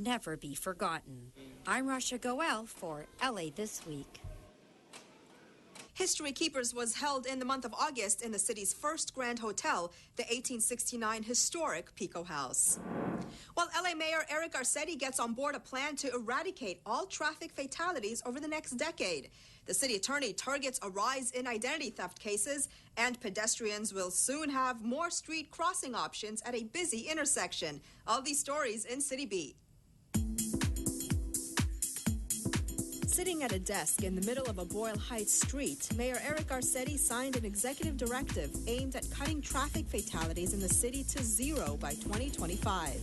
never be forgotten. I'm Rasha Goel for LA This Week. History Keepers was held in the month of August in the city's first Grand Hotel, the 1869 historic Pico House. While LA Mayor Eric Garcetti gets on board a plan to eradicate all traffic fatalities over the next decade. The city attorney targets a rise in identity theft cases, and pedestrians will soon have more street crossing options at a busy intersection. All these stories in City Beat. Sitting at a desk in the middle of a Boyle Heights street, Mayor Eric Garcetti signed an executive directive aimed at cutting traffic fatalities in the city to zero by 2025.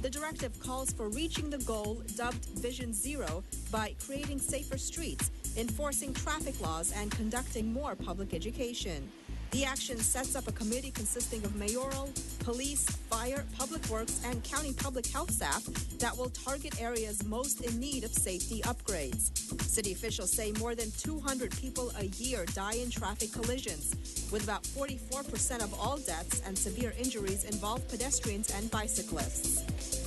The directive calls for reaching the goal dubbed Vision Zero by creating safer streets, enforcing traffic laws, and conducting more public education. The action sets up a committee consisting of mayoral, police, fire, public works, and county public health staff that will target areas most in need of safety upgrades. City officials say more than 200 people a year die in traffic collisions, with about 44% of all deaths and severe injuries involve pedestrians and bicyclists.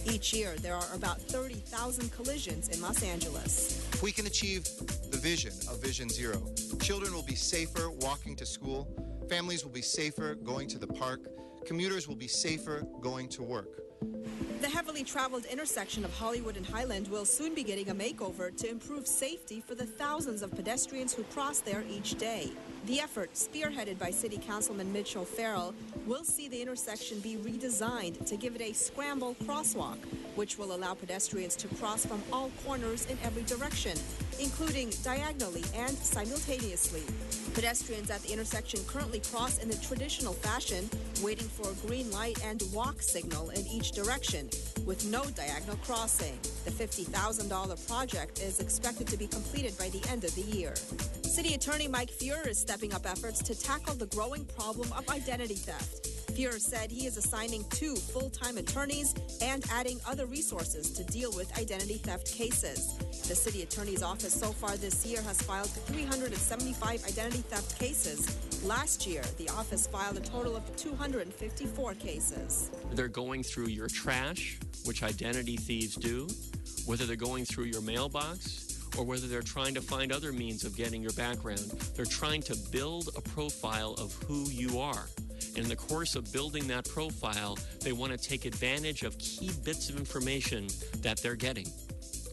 Each year, there are about 30,000 collisions in Los Angeles. If we can achieve the vision of Vision Zero, children will be safer walking to school, families will be safer going to the park, commuters will be safer going to work. The heavily traveled intersection of Hollywood and Highland will soon be getting a makeover to improve safety for the thousands of pedestrians who cross there each day. The effort, spearheaded by City Councilman Mitchell Farrell, will see the intersection be redesigned to give it a scramble crosswalk, which will allow pedestrians to cross from all corners in every direction, including diagonally and simultaneously. Pedestrians at the intersection currently cross in the traditional fashion, waiting for a green light and walk signal in each direction, with no diagonal crossing. The $50,000 project is expected to be completed by the end of the year. City Attorney Mike Feuer is stepping up efforts to tackle the growing problem of identity theft. Feuer said he is assigning 2 full-time attorneys and adding other resources to deal with identity theft cases. The city attorney's office so far this year has filed 375 identity theft cases. Last year, the office filed a total of 254 cases. They're going through your trash, which identity thieves do, whether they're going through your mailbox, or whether they're trying to find other means of getting your background. They're trying to build a profile of who you are. And in the course of building that profile, they want to take advantage of key bits of information that they're getting.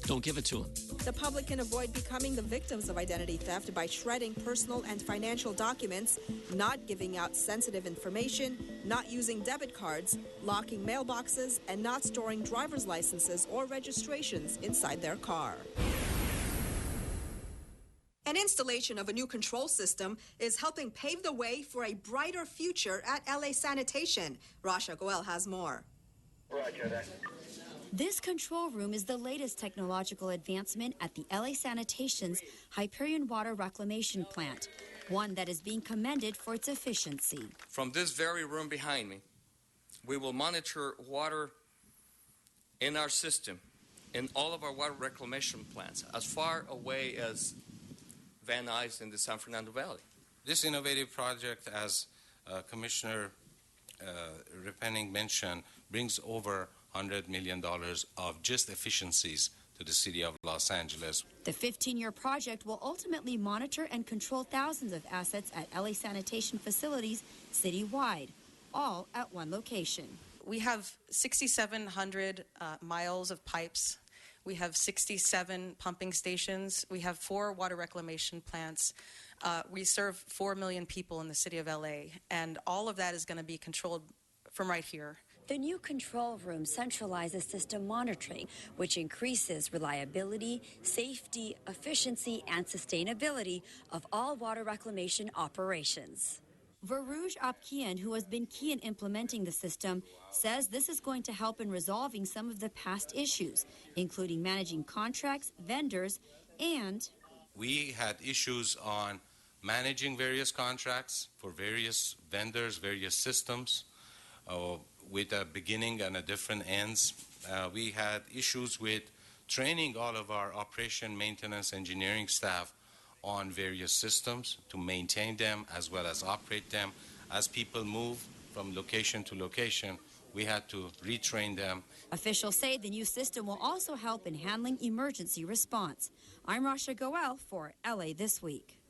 Don't give it to them. The public can avoid becoming the victims of identity theft by shredding personal and financial documents, not giving out sensitive information, not using debit cards, locking mailboxes, and not storing driver's licenses or registrations inside their car. An installation of a new control system is helping pave the way for a brighter future at LA Sanitation. Rasha Goel has more. Roger that. This control room is the latest technological advancement at the LA Sanitation's Hyperion Water Reclamation Plant, one that is being commended for its efficiency. From this very room behind me, we will monitor water in our system, in all of our water reclamation plants, as far away as Van Nuys in the San Fernando Valley. This innovative project, as Commissioner Repenning mentioned, brings over $100 million of just efficiencies to the city of Los Angeles. The 15-year project will ultimately monitor and control thousands of assets at LA Sanitation facilities citywide, all at one location. We have 6,700 miles of pipes. We have 67 pumping stations. We have 4 water reclamation plants. We serve 4 million people in the city of LA, and all of that is going to be controlled from right here. The new control room centralizes system monitoring, which increases reliability, safety, efficiency, and sustainability of all water reclamation operations. Varouj Apkian, who has been key in implementing the system, says this is going to help in resolving some of the past issues, including managing contracts, vendors, and... We had issues on managing various contracts for various vendors, various systems, with a beginning and a different ends. We had issues with training all of our operation, maintenance, engineering staff on various systems to maintain them as well as operate them. As people move from location to location, We had to retrain them. Officials say the new system will also help in handling emergency response. I'm Rasha Goel for LA This Week.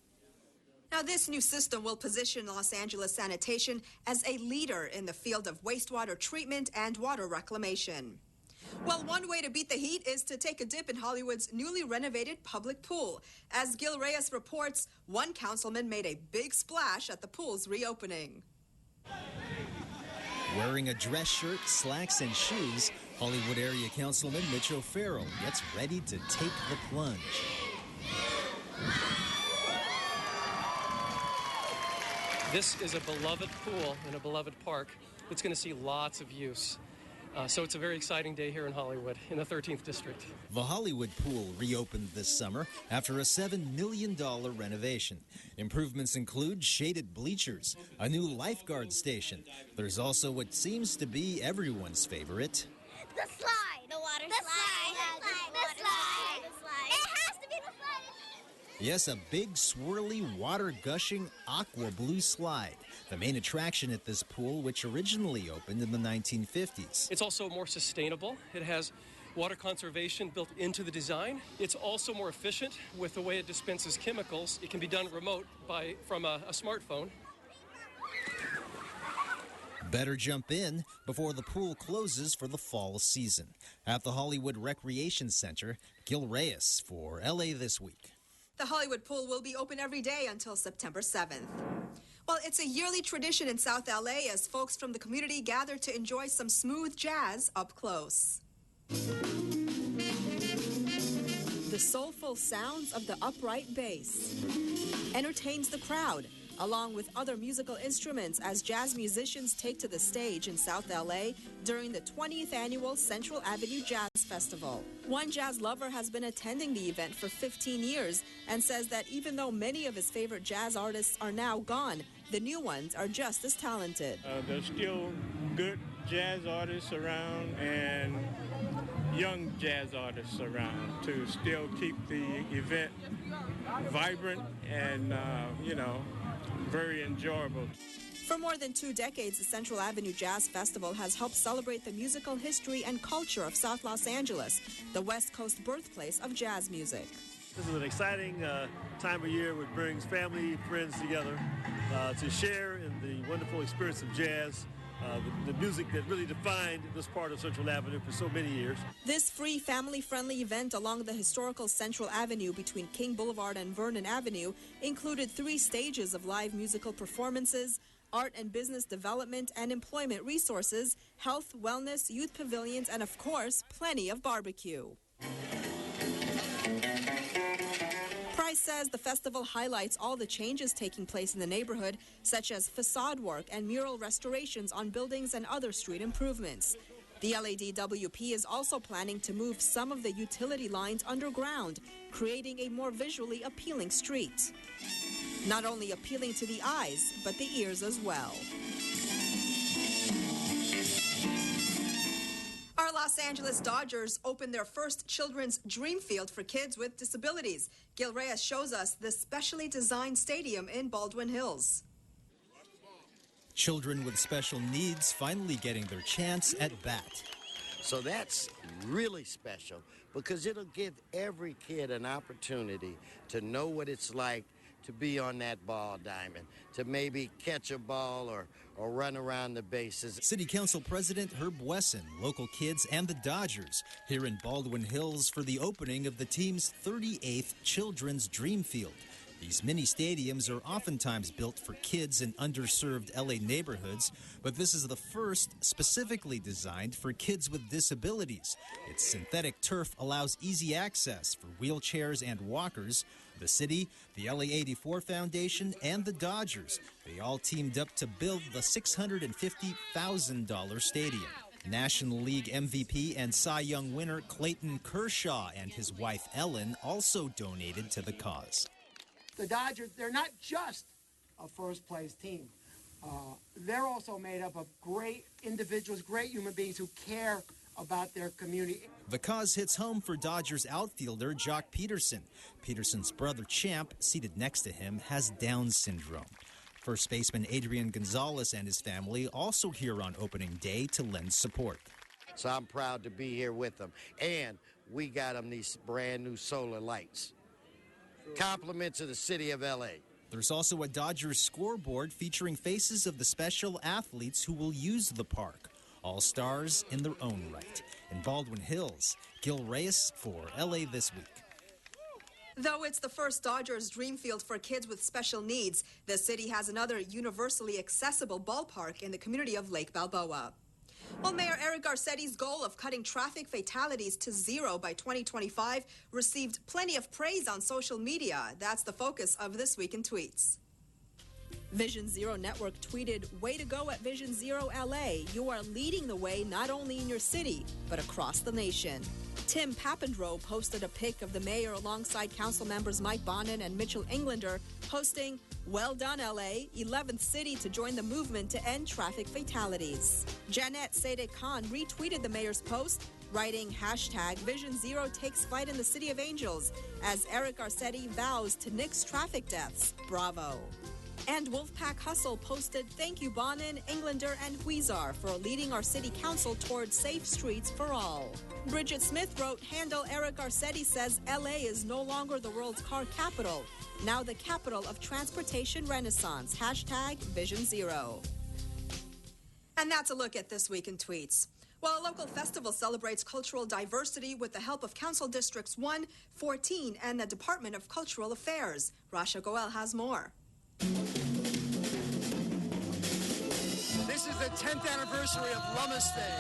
Now, this new system will position Los Angeles Sanitation as a leader in the field of wastewater treatment and water reclamation. Well, one way to beat the heat is to take a dip in Hollywood's newly renovated public pool. As Gil Reyes reports, one councilman made a big splash at the pool's reopening. Wearing a dress shirt, slacks, and shoes, Hollywood area councilman Mitch O'Farrell gets ready to take the plunge. This is a beloved pool in a beloved park. It's going to see lots of use. So it's a very exciting day here in Hollywood, in the 13th District. The Hollywood pool reopened this summer after a $7 million renovation. Improvements include shaded bleachers, a new lifeguard station. There's also what seems to be everyone's favorite. The slide. The water slide. The slide. It has to be the slide. Yes, a big, swirly, water-gushing aqua blue slide. The main attraction at this pool, which originally opened in the 1950s. It's also more sustainable. It has water conservation built into the design. It's also more efficient with the way it dispenses chemicals. It can be done remote from a smartphone. Better jump in before the pool closes for the fall season. At the Hollywood Recreation Center, Gil Reyes for LA This Week. The Hollywood pool will be open every day until September 7th. Well, it's a yearly tradition in South LA as folks from the community gather to enjoy some smooth jazz up close. The soulful sounds of the upright bass entertains the crowd, along with other musical instruments as jazz musicians take to the stage in South LA during the 20th annual Central Avenue Jazz Festival. One jazz lover has been attending the event for 15 years and says that even though many of his favorite jazz artists are now gone, the new ones are just as talented. There's still good jazz artists around and young jazz artists around to still keep the event vibrant and, very enjoyable. For more than 2 decades, the Central Avenue Jazz Festival has helped celebrate the musical history and culture of South Los Angeles, the West Coast birthplace of jazz music. This is an exciting time of year which brings family, friends together to share in the wonderful experience of jazz, the music that really defined this part of Central Avenue for so many years. This free, family-friendly event along the historical Central Avenue between King Boulevard and Vernon Avenue included 3 stages of live musical performances, art and business development and employment resources, health, wellness, youth pavilions, and of course, plenty of barbecue. Price says the festival highlights all the changes taking place in the neighborhood, such as facade work and mural restorations on buildings and other street improvements. The LADWP is also planning to move some of the utility lines underground, creating a more visually appealing street. Not only appealing to the eyes, but the ears as well. Our Los Angeles Dodgers opened their first children's dream field for kids with disabilities. Gil Reyes shows us the specially designed stadium in Baldwin Hills. Children with special needs finally getting their chance at bat. So that's really special because it'll give every kid an opportunity to know what it's like to be on that ball diamond, to maybe catch a ball or run around the bases. City Council President Herb Wesson, local kids, and the Dodgers here in Baldwin Hills for the opening of the team's 38th Children's Dream Field. These mini stadiums are oftentimes built for kids in underserved LA neighborhoods, but this is the first specifically designed for kids with disabilities. Its synthetic turf allows easy access for wheelchairs and walkers. The city, the LA 84 Foundation, and the Dodgers, they all teamed up to build the $650,000 stadium. National League MVP and Cy Young winner Clayton Kershaw and his wife Ellen also donated to the cause. The Dodgers, they're not just a first-place team. They're also made up of great individuals, great human beings who care about their community. The cause hits home for Dodgers outfielder Jock Peterson. Peterson's brother Champ, seated next to him, has Down syndrome. First baseman Adrian Gonzalez and his family also here on opening day to lend support. So I'm proud to be here with them. And we got them these brand new solar lights. Compliments of the city of L.A. There's also a Dodgers scoreboard featuring faces of the special athletes who will use the park. All stars in their own right. In Baldwin Hills, Gil Reyes for LA This Week. Though it's the first Dodgers dream field for kids with special needs, the city has another universally accessible ballpark in the community of Lake Balboa. Well, Mayor Eric Garcetti's goal of cutting traffic fatalities to zero by 2025 received plenty of praise on social media. That's the focus of This Week in Tweets. Vision Zero Network tweeted, "Way to go at Vision Zero LA. You are leading the way not only in your city, but across the nation." Tim Papandreou posted a pic of the mayor alongside council members Mike Bonin and Mitchell Englander, posting, "Well done, LA, 11th city to join the movement to end traffic fatalities." Janet Sadek Khan retweeted the mayor's post, writing hashtag Vision Zero takes flight in the City of Angels as Eric Garcetti vows to nix traffic deaths. Bravo. And Wolfpack Hustle posted, "Thank you, Bonin, Englander, and Huizar for leading our city council towards safe streets for all." Bridget Smith wrote, "Handle Eric Garcetti says LA is no longer the world's car capital, now the capital of transportation renaissance. Hashtag Vision Zero." And that's a look at This Week in Tweets. Well, a local festival celebrates cultural diversity with the help of Council Districts 1, 14, and the Department of Cultural Affairs. Rasha Goel has more. This is the 10th anniversary of Lummis Day.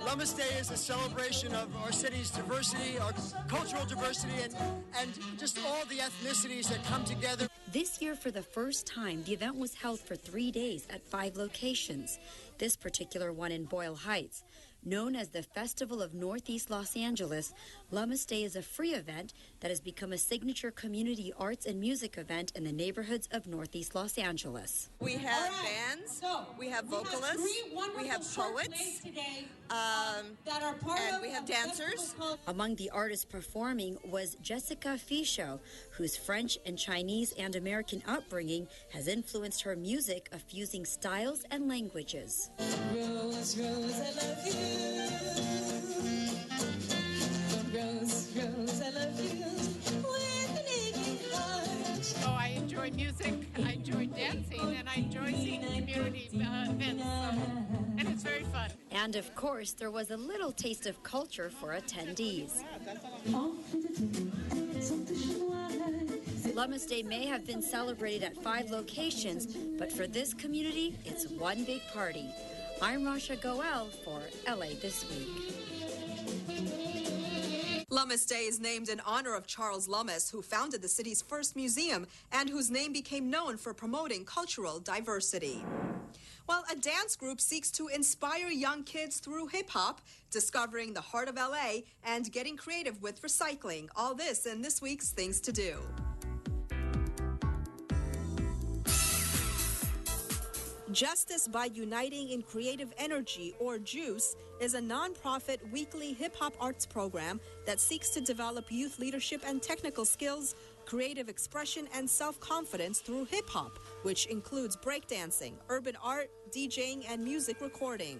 Lummis Day is a celebration of our city's diversity, our cultural diversity, and just all the ethnicities that come together. This year, for the first time, the event was held for 3 days at 5 locations. This particular one in Boyle Heights. Known as the Festival of Northeast Los Angeles, Lummis Day is a free event that has become a signature community arts and music event in the neighborhoods of Northeast Los Angeles. We have bands, we have vocalists, we have poets, and we have dancers. Among the artists performing was Jessica Fichot, whose French and Chinese and American upbringing has influenced her music of fusing styles and languages. Rose, Rose, I love you. Rose, Rose, I love you. With an aching heart. Oh, I enjoy music, I enjoy dancing, and I enjoy seeing community events. And it's very fun. And of course, there was a little taste of culture for attendees. Lummis Day may have been celebrated at 5 locations, but for this community, it's one big party. I'm Rasha Goel for LA This Week. Lummis Day is named in honor of Charles Lummis, who founded the city's first museum and whose name became known for promoting cultural diversity. Well, a dance group seeks to inspire young kids through hip-hop, discovering the heart of LA, and getting creative with recycling. All this in this week's Things to Do. Justice by Uniting in Creative Energy, or JUICE, is a nonprofit weekly hip-hop arts program that seeks to develop youth leadership and technical skills, creative expression, and self-confidence through hip-hop, which includes breakdancing, urban art, DJing, and music recording.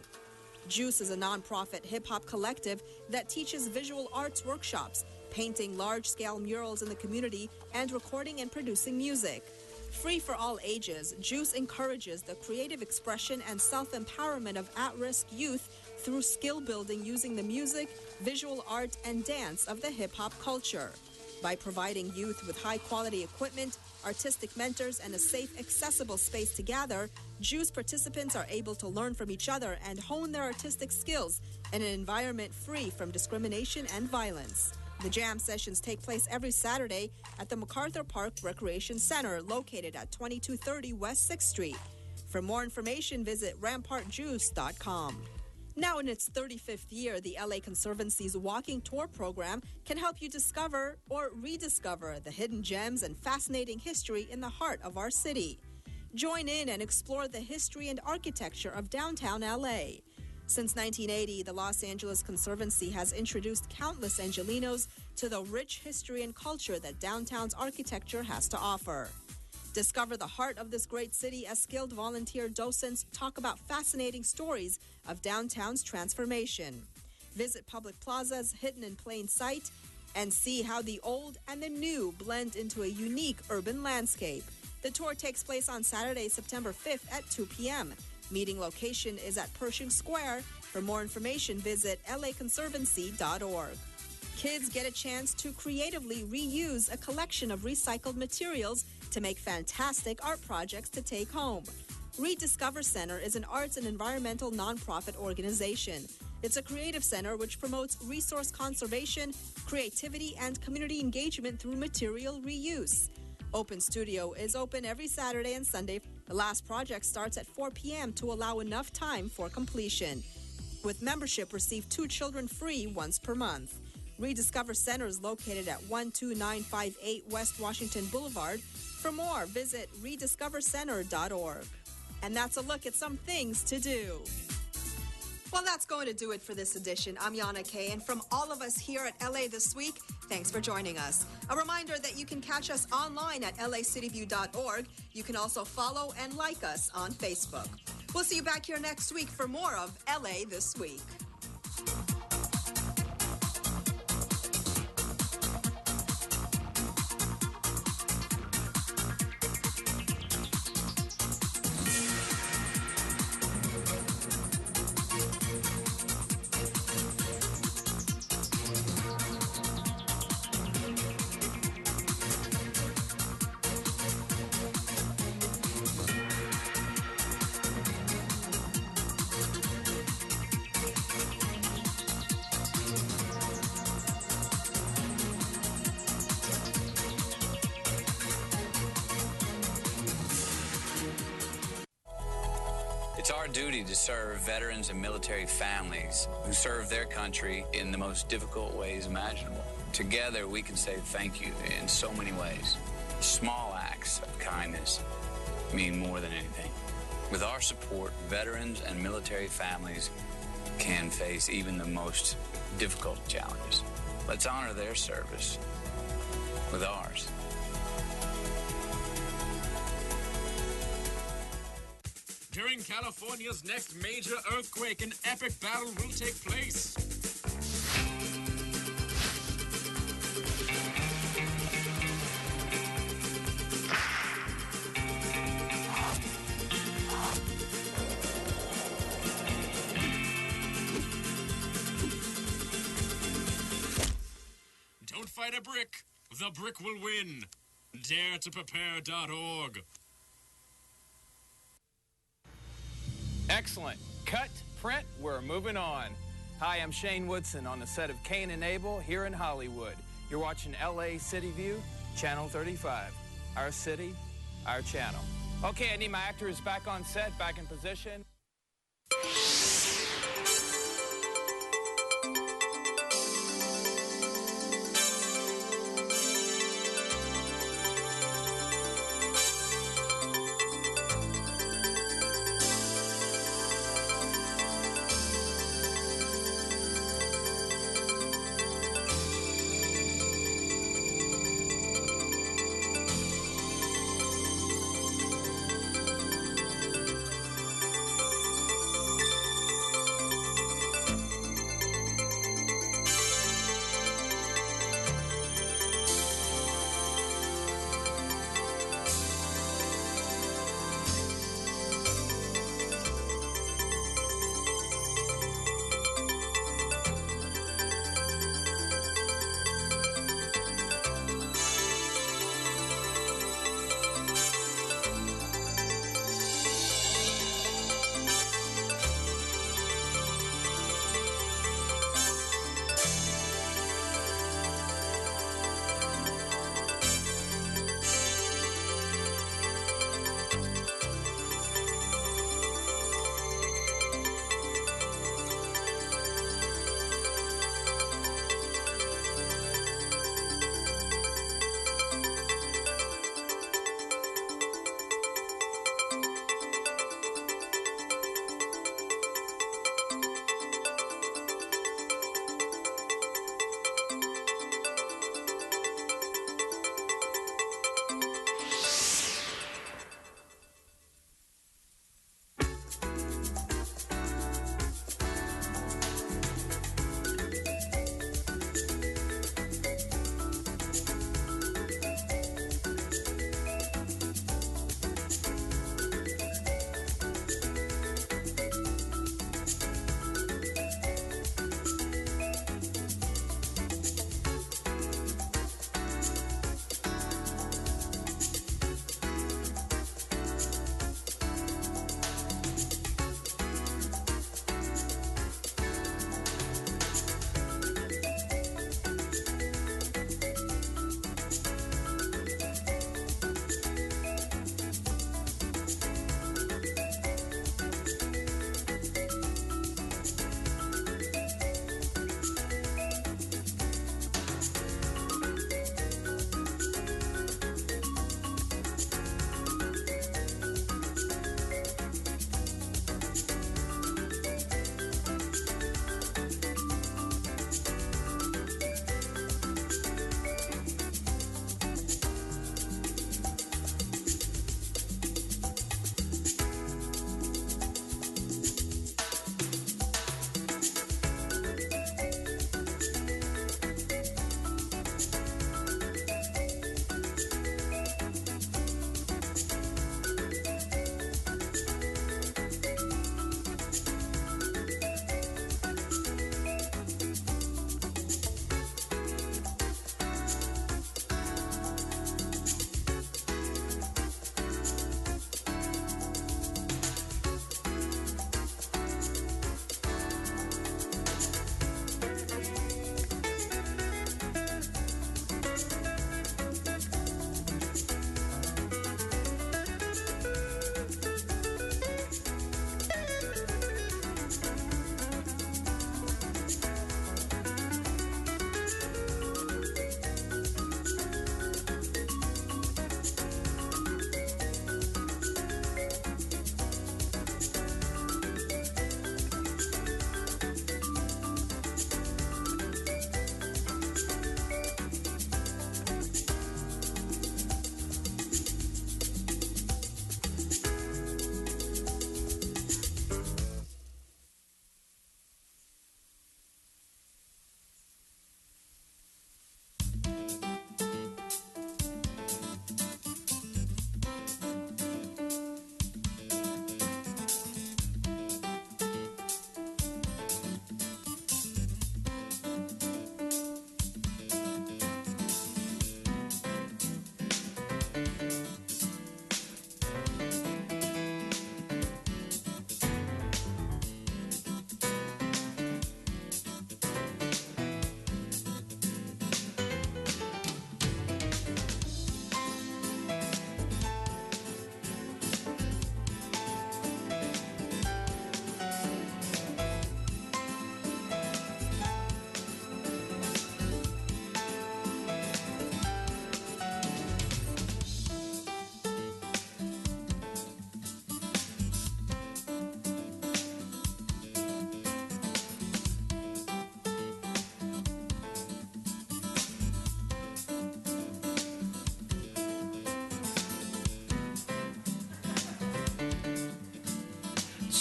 JUICE is a nonprofit hip-hop collective that teaches visual arts workshops, painting large-scale murals in the community, and recording and producing music. Free for all ages, JUICE encourages the creative expression and self-empowerment of at-risk youth through skill building using the music, visual art, and dance of the hip-hop culture. By providing youth with high-quality equipment, artistic mentors, and a safe, accessible space to gather, JUICE participants are able to learn from each other and hone their artistic skills in an environment free from discrimination and violence. The jam sessions take place every Saturday at the MacArthur Park Recreation Center, located at 2230 West 6th Street. For more information, visit rampartjuice.com. Now in its 35th year, the LA Conservancy's walking tour program can help you discover or rediscover the hidden gems and fascinating history in the heart of our city. Join in and explore the history and architecture of downtown LA. Since 1980, the Los Angeles Conservancy has introduced countless Angelenos to the rich history and culture that downtown's architecture has to offer. Discover the heart of this great city as skilled volunteer docents talk about fascinating stories of downtown's transformation. Visit public plazas hidden in plain sight and see how the old and the new blend into a unique urban landscape. The tour takes place on Saturday, September 5th at 2 p.m. Meeting location is at Pershing Square. For more information, visit laconservancy.org. Kids get a chance to creatively reuse a collection of recycled materials to make fantastic art projects to take home. Rediscover Center is an arts and environmental nonprofit organization. It's a creative center which promotes resource conservation, creativity, and community engagement through material reuse. Open Studio is open every Saturday and Sunday. The last project starts at 4 p.m. to allow enough time for completion. With membership, receive 2 children free once per month. Rediscover Center is located at 12958 West Washington Boulevard. For more, visit rediscovercenter.org. And that's a look at some things to do. Well, that's going to do it for this edition. I'm Yana Kay, and from all of us here at LA This Week, thanks for joining us. A reminder that you can catch us online at lacityview.org. You can also follow and like us on Facebook. We'll see you back here next week for more of LA This Week. It's our duty to serve veterans and military families who serve their country in the most difficult ways imaginable. Together, we can say thank you in so many ways. Small acts of kindness mean more than anything. With our support, veterans and military families can face even the most difficult challenges. Let's honor their service with ours. During California's next major earthquake, an epic battle will take place. Don't fight a brick. The brick will win. DareToPrepare.org. Excellent. Cut, print, we're moving on. Hi, I'm Shane Woodson on the set of Cain and Abel here in Hollywood. You're watching LA City View, Channel 35. Our city, our channel. Okay, I need my actors back on set, back in position.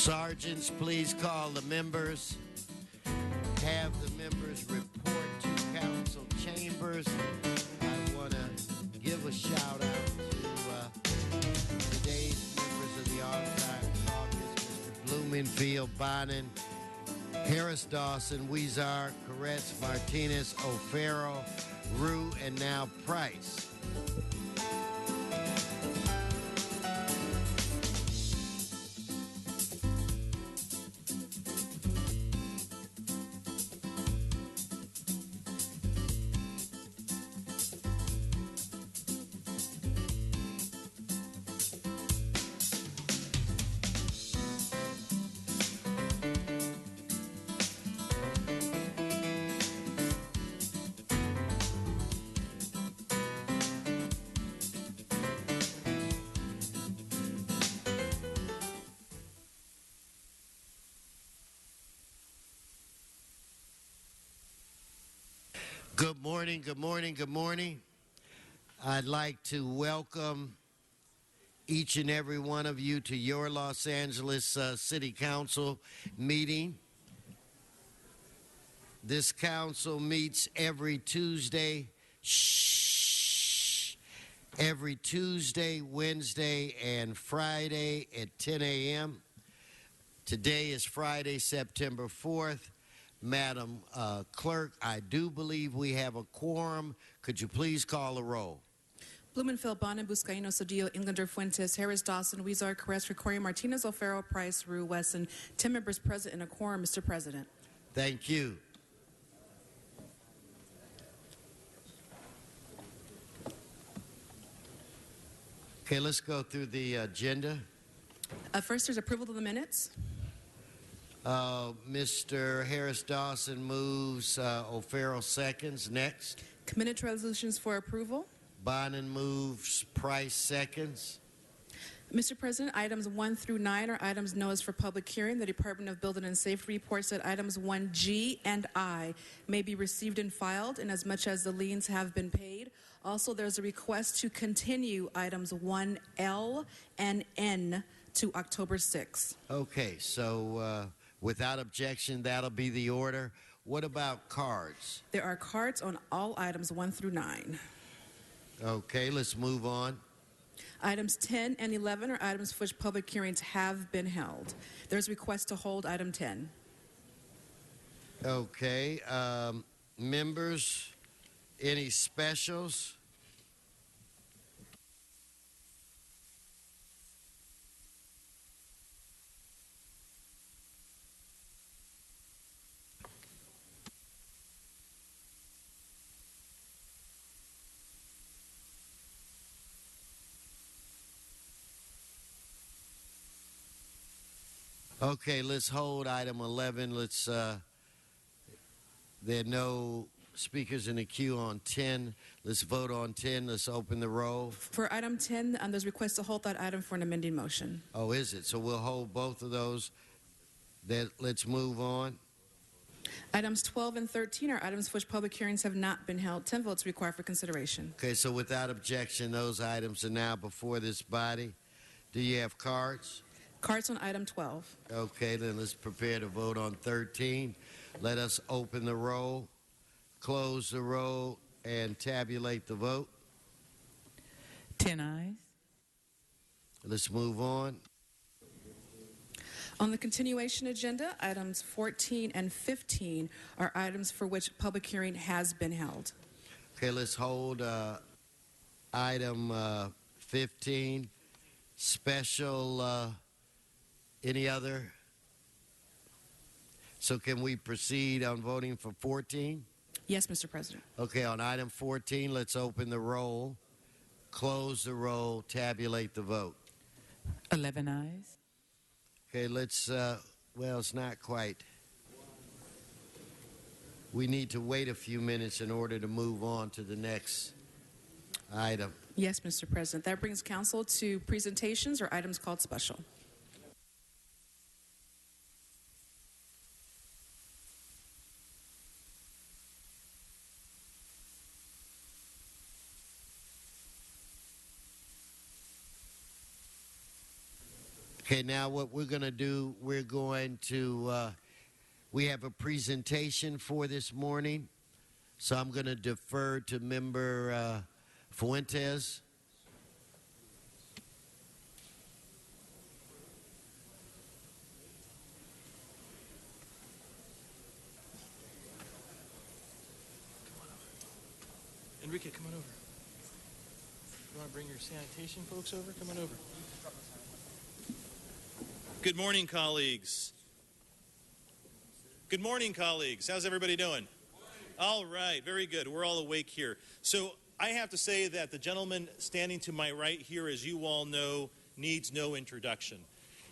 Sergeants, please call the members. Have the members report to council chambers. I want to give a shout out to today's members of the on-time caucus, Mr. Blumenfield, Bonin, Harris Dawson, Weezar, Koretz, Martinez, O'Farrell, Rue, and now Price. Good morning, good morning, good morning. I'd like to welcome each and every one of you to your Los Angeles City Council meeting. This council meets every Tuesday, every Tuesday, Wednesday, and Friday at 10 a.m. Today is Friday, September 4th. Madam Clerk, I do believe we have a quorum. Could you please call the roll? Blumenfield, Bonin, Buscaino, Cedillo, Englander, Fuentes, Harris, Dawson, Weezar, Koretz, Recorey, Martinez, O'Farrell, Price, Rue, Wesson. 10 members present in a quorum, Mr. President. Thank you. Okay, let's go through the agenda. First, there's approval of the minutes. Mr. Harris Dawson moves, O'Farrell seconds. Next. Committed resolutions for approval. Bonin moves, Price seconds. Mr. President, items 1 through 9 are items noticed for public hearing. The Department of Building and Safety reports that items 1G and I may be received and filed in as much as the liens have been paid. Also, there's a request to continue items 1L and N to October 6th. Okay, so without objection, that'll be the order. What about cards? There are cards on all items 1 through 9. Okay, let's move on. Items 10 and 11 are items for which public hearings have been held. There's a request to hold item 10. Okay, members, any specials? Okay, let's hold item 11. There are no speakers in the queue on 10. Let's vote on 10. Let's open the roll. For item 10, there's a request to hold that item for an amending motion. Oh, is it? So we'll hold both of those. Let's move on. Items 12 and 13 are items for which public hearings have not been held. 10 votes required for consideration. Okay, so without objection, those items are now before this body. Do you have cards? Cards on item 12. Okay, then let's prepare to vote on 13. Let us open the roll, close the roll, and tabulate the vote. 10 ayes. Let's move on. On the continuation agenda, items 14 and 15 are items for which public hearing has been held. Okay, let's hold item 15. Special, any other? So can we proceed on voting for 14? Yes, Mr. President. Okay, on item 14, let's open the roll, close the roll, tabulate the vote. 11 ayes. Okay, let's, well, it's not quite. We need to wait a few minutes in order to move on to the next item. Yes, Mr. President. That brings council to presentations or items called special. Okay, now what we're going to do, we're going to, we have a presentation for this morning, so I'm going to defer to Member Fuentes. Enrique, come on over. You want to bring your sanitation folks over? Come on over. Good morning, colleagues. Good morning, colleagues. How's everybody doing? All right, very good. We're all awake here. So I have to say that the gentleman standing to my right here, as you all know, needs no introduction.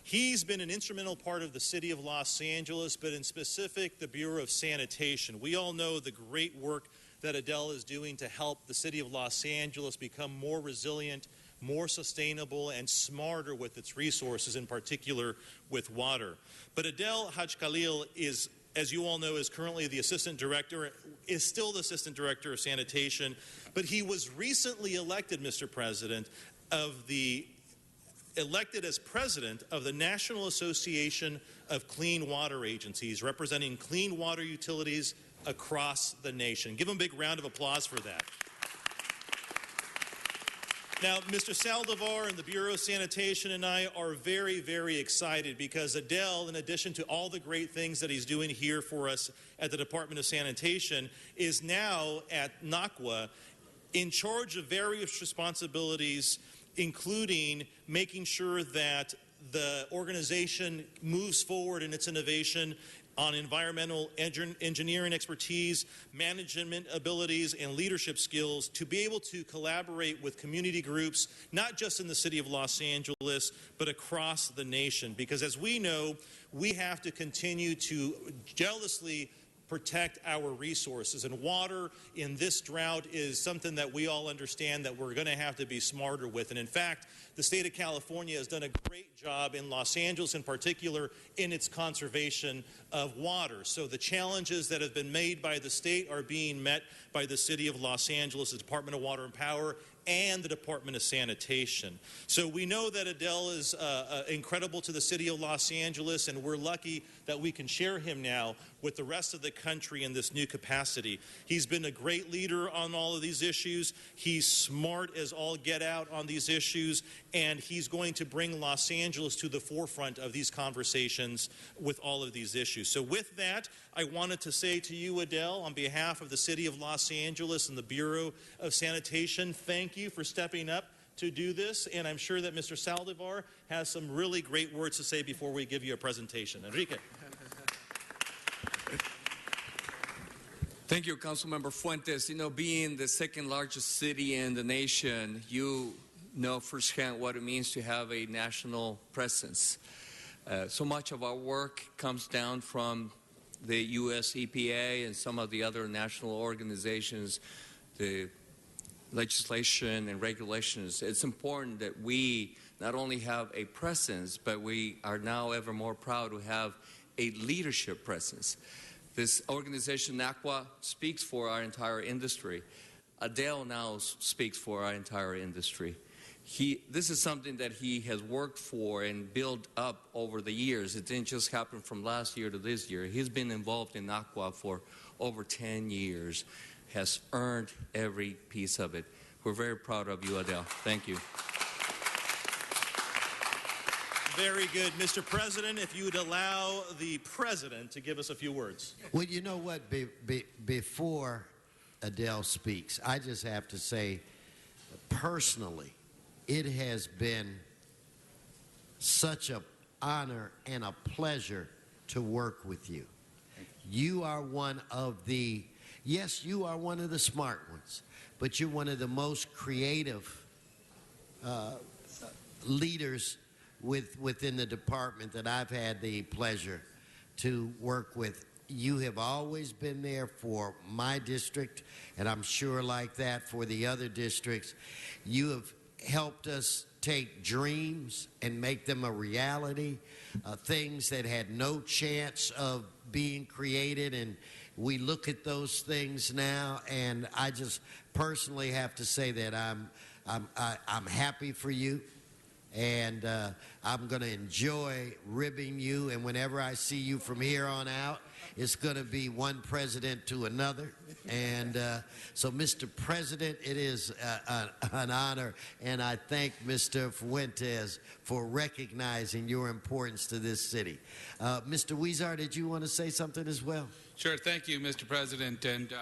He's been an instrumental part of the city of Los Angeles, but in specific, the Bureau of Sanitation. We all know the great work that Adel is doing to help the city of Los Angeles become more resilient, more sustainable, and smarter with its resources, in particular with water. But Adel Hajj-Khalil is, as you all know, is currently the assistant director, is still the assistant director of sanitation, but he was recently elected, Mr. President, elected as president of the National Association of Clean Water Agencies, representing clean water utilities across the nation. Give him a big round of applause for that. Now, Mr. Saldivar and the Bureau of Sanitation and I are very, very excited because Adel, in addition to all the great things that he's doing here for us at the Department of Sanitation, is now at NACWA in charge of various responsibilities, including making sure that the organization moves forward in its innovation on environmental engineering expertise, management abilities, and leadership skills to be able to collaborate with community groups, not just in the city of Los Angeles, but across the nation. Because as we know, we have to continue to jealously protect our resources. And water in this drought is something that we all understand that we're going to have to be smarter with. And in fact, the state of California has done a great job in Los Angeles in particular in its conservation of water. So the challenges that have been made by the state are being met by the city of Los Angeles, the Department of Water and Power, and the Department of Sanitation. So we know that Adel is incredible to the city of Los Angeles, and we're lucky that we can share him now with the rest of the country in this new capacity. He's been a great leader on all of these issues. He's smart as all get out on these issues, and he's going to bring Los Angeles to the forefront of these conversations with all of these issues. So with that, I wanted to say to you, Adel, on behalf of the city of Los Angeles and the Bureau of Sanitation, thank you for stepping up to do this, and I'm sure that Mr. Saldivar has some really great words to say before we give you a presentation. Enrique. Thank you, Councilmember Fuentes. You know, being the second largest city in the nation, you know firsthand what it means to have a national presence. So much of our work comes down from the U.S. EPA and some of the other national organizations, the legislation and regulations. It's important that we not only have a presence, but we are now ever more proud to have a leadership presence. This organization, NACWA, speaks for our entire industry. Adel now speaks for our entire industry. This is something that he has worked for and built up over the years. It didn't just happen from last year to this year. He's been involved in NACWA for over 10 years, has earned every piece of it. We're very proud of you, Adel. Thank you. Very good. Mr. President, if you would allow the President to give us a few words. Well, you know what? Before Adel speaks, I just have to say, personally, it has been such an honor and a pleasure to work with you. You are one of the, yes, you are one of the smart ones, but you're one of the most creative leaders within the department that I've had the pleasure to work with. You have always been there for my district, and I'm sure like that for the other districts. You have helped us take dreams and make them a reality, things that had no chance of being created, and we look at those things now, and I just personally have to say that I'm happy for you. And I'm going to enjoy ribbing you. And whenever I see you from here on out, it's going to be one president to another. And so, Mr. President, it is an honor. And I thank Mr. Fuentes for recognizing your importance to this city. Mr. Huizar, did you want to say something as well? Sure. Thank you, Mr. President. And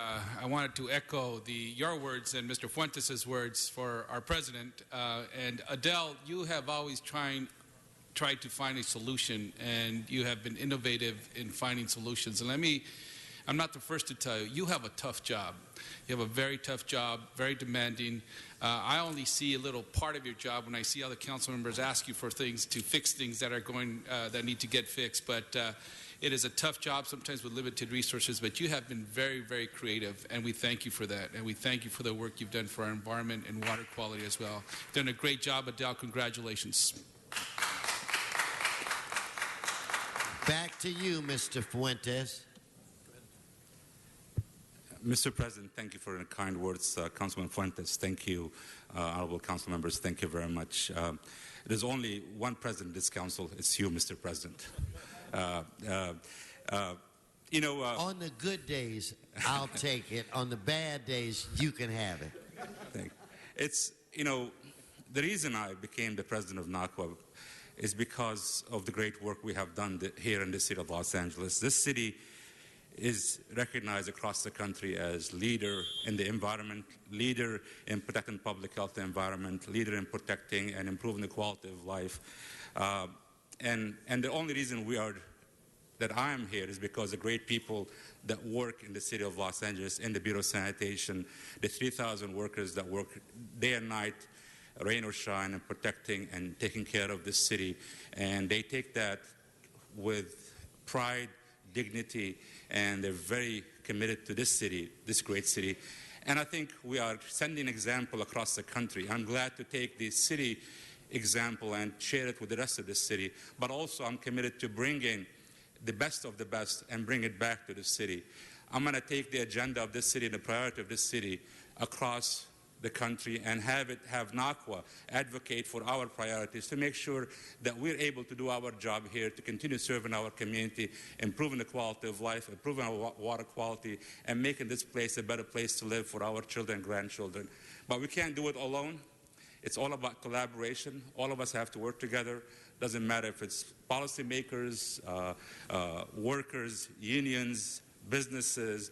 I wanted to echo your words and Mr. Fuentes' words for our president. And Adele, you have always tried to find a solution, and you have been innovative in finding solutions. And I'm not the first to tell you, you have a tough job. You have a very tough job, very demanding. I only see a little part of your job when I see other council members ask you for things to fix things that are that need to get fixed. But it is a tough job, sometimes with limited resources, but you have been very, very creative, and we thank you for that. And we thank you for the work you've done for our environment and water quality as well. You've done a great job, Adele. Congratulations. Back to you, Mr. Fuentes. Mr. President, thank you for the kind words. Councilman Fuentes, thank you. Honorable council members, thank you very much. There's only one president in this council. It's you, Mr. President. You know, on the good days, I'll take it. On the bad days, you can have it. It's, you know, the reason I became the president of NACWA is because of the great work we have done here in the city of Los Angeles. This city is recognized across the country as leader in the environment, leader in protecting public health and environment, leader in protecting and improving the quality of life. And the only reason that I am here is because the great people that work in the city of Los Angeles, in the Bureau of Sanitation, the 3,000 workers that work day and night, rain or shine, and protecting and taking care of this city. And they take that with pride, dignity, and they're very committed to this city, this great city. And I think we are sending an example across the country. I'm glad to take the city example and share it with the rest of the city, but also I'm committed to bringing the best of the best and bring it back to the city. I'm going to take the agenda of this city and the priority of this city across the country and have NACWA advocate for our priorities to make sure that we're able to do our job here to continue serving our community, improving the quality of life, improving our water quality, and making this place a better place to live for our children and grandchildren. But we can't do it alone. It's all about collaboration. All of us have to work together. Doesn't matter if it's policymakers, workers, unions, businesses,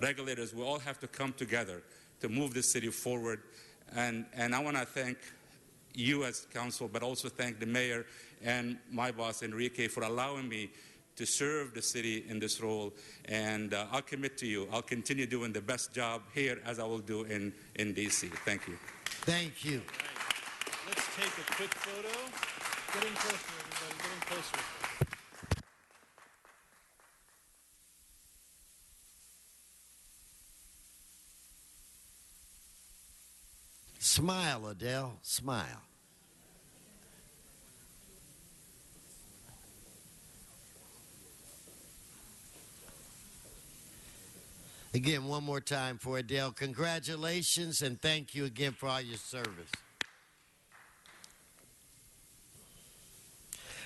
regulators. We all have to come together to move this city forward. And I want to thank you as council, but also thank the mayor and my boss, Enrique, for allowing me to serve the city in this role. And I'll commit to you. I'll continue doing the best job here as I will do in D.C. Thank you. Thank you. Let's take a quick photo. Get in closer, everybody. Get in closer. Smile, Adele. Smile. Again, one more time for Adele. Congratulations, and thank you again for all your service.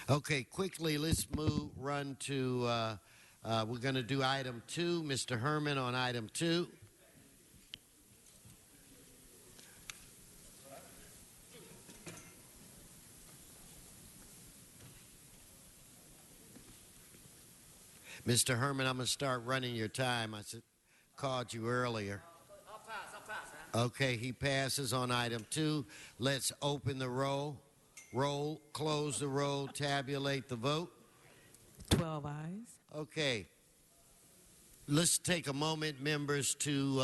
Okay, quickly, let's run to, we're going to do item 2. Mr. Herman on item 2. Mr. Herman, I'm going to start running your time. I called you earlier. I'll pass. Okay, he passes on item 2. Let's open the roll. Roll, close the roll, tabulate the vote. 12 ayes. Okay. Let's take a moment, members, to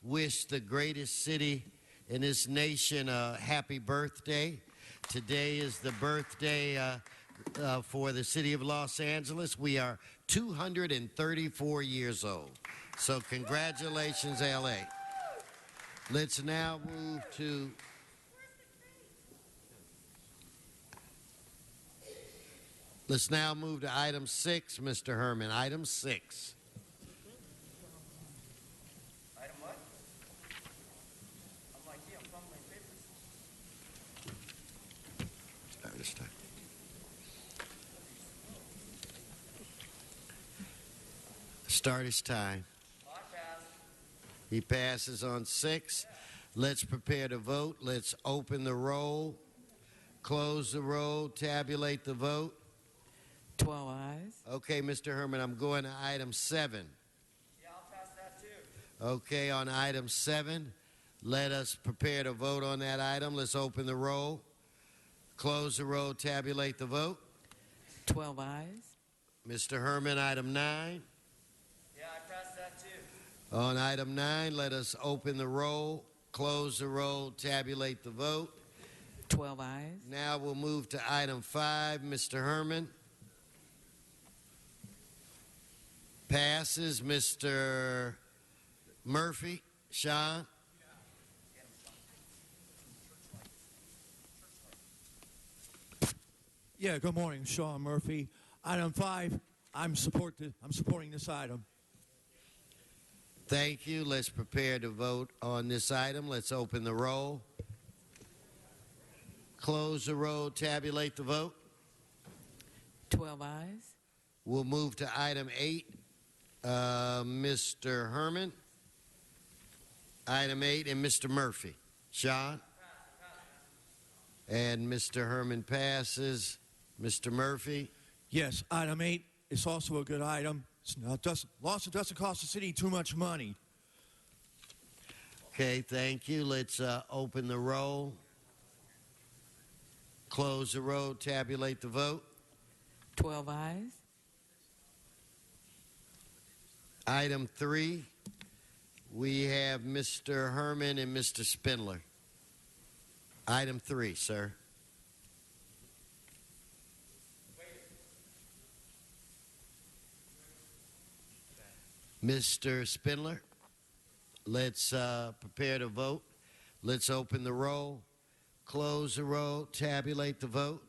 wish the greatest city in this nation a happy birthday. Today is the birthday for the city of Los Angeles. We are 234 years old. So congratulations, LA. Let's now move to item 6, Mr. Herman. Item 6. Item what? I'm like, yeah, I'm talking my papers. Start his time. He passes on 6. Let's prepare to vote. Let's open the roll, close the roll, tabulate the vote. 12 ayes. Okay, Mr. Herman, I'm going to item 7. Yeah, I'll pass that too. Okay, on item 7, let us prepare to vote on that item. Let's open the roll, close the roll, tabulate the vote. 12 ayes. Mr. Herman, item 9. Yeah, I passed that too. On item 9, let us open the roll, close the roll, tabulate the vote. 12 ayes. Now we'll move to item 5. Mr. Herman. Passes. Mr. Murphy. Sean. Yeah, good morning, Sean Murphy. Item 5, I'm supporting this item. Thank you. Let's prepare to vote on this item. Let's open the roll. Close the roll, tabulate the vote. 12 ayes. We'll move to item 8. Mr. Herman. Item 8 and Mr. Murphy. Sean? And Mr. Herman passes. Mr. Murphy? Yes, item 8 is also a good item. It doesn't cost the city too much money. Okay, thank you. Let's open the roll. Close the roll, tabulate the vote. 12 ayes. Item 3, we have Mr. Herman and Mr. Spindler. Item 3, sir. Mr. Spindler, let's prepare to vote. Let's open the roll, close the roll, tabulate the vote.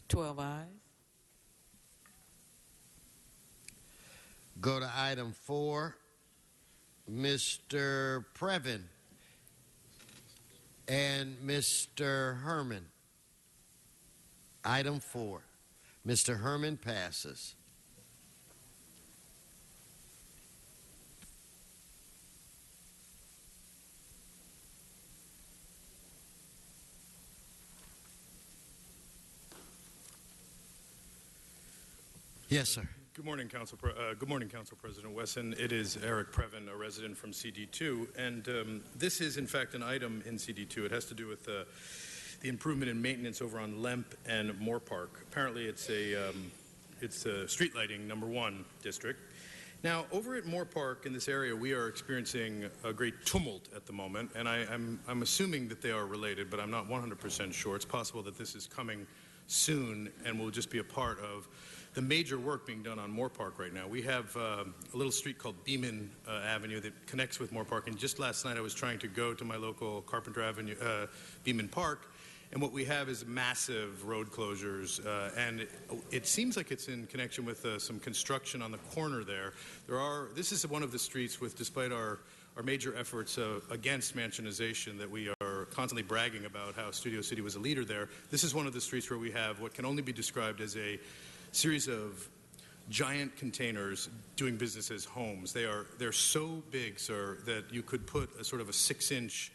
12 ayes. Go to item 4, Mr. Previn and Mr. Herman. Item 4, Mr. Herman passes. Yes, sir. Good morning, Council President Wesson. It is Eric Previn, a resident from CD2, and this is, in fact, an item in CD2. It has to do with the improvement in maintenance over on Lemp and Moore Park. Apparently, it's a street lighting number 1 district. Now, over at Moore Park in this area, we are experiencing a great tumult at the moment, and I'm assuming that they are related, but I'm not 100% sure. It's possible that this is coming soon and will just be a part of the major work being done on Moore Park right now. We have a little street called Beeman Avenue that connects with Moore Park, and just last night I was trying to go to my local Carpenter Avenue, Beeman Park, and what we have is massive road closures, and it seems like it's in connection with some construction on the corner there. This is one of the streets with, despite our major efforts against mansionization that we are constantly bragging about how Studio City was a leader there, this is one of the streets where we have what can only be described as a series of giant containers doing business as homes. They're so big, sir, that you could put a sort of a 6-inch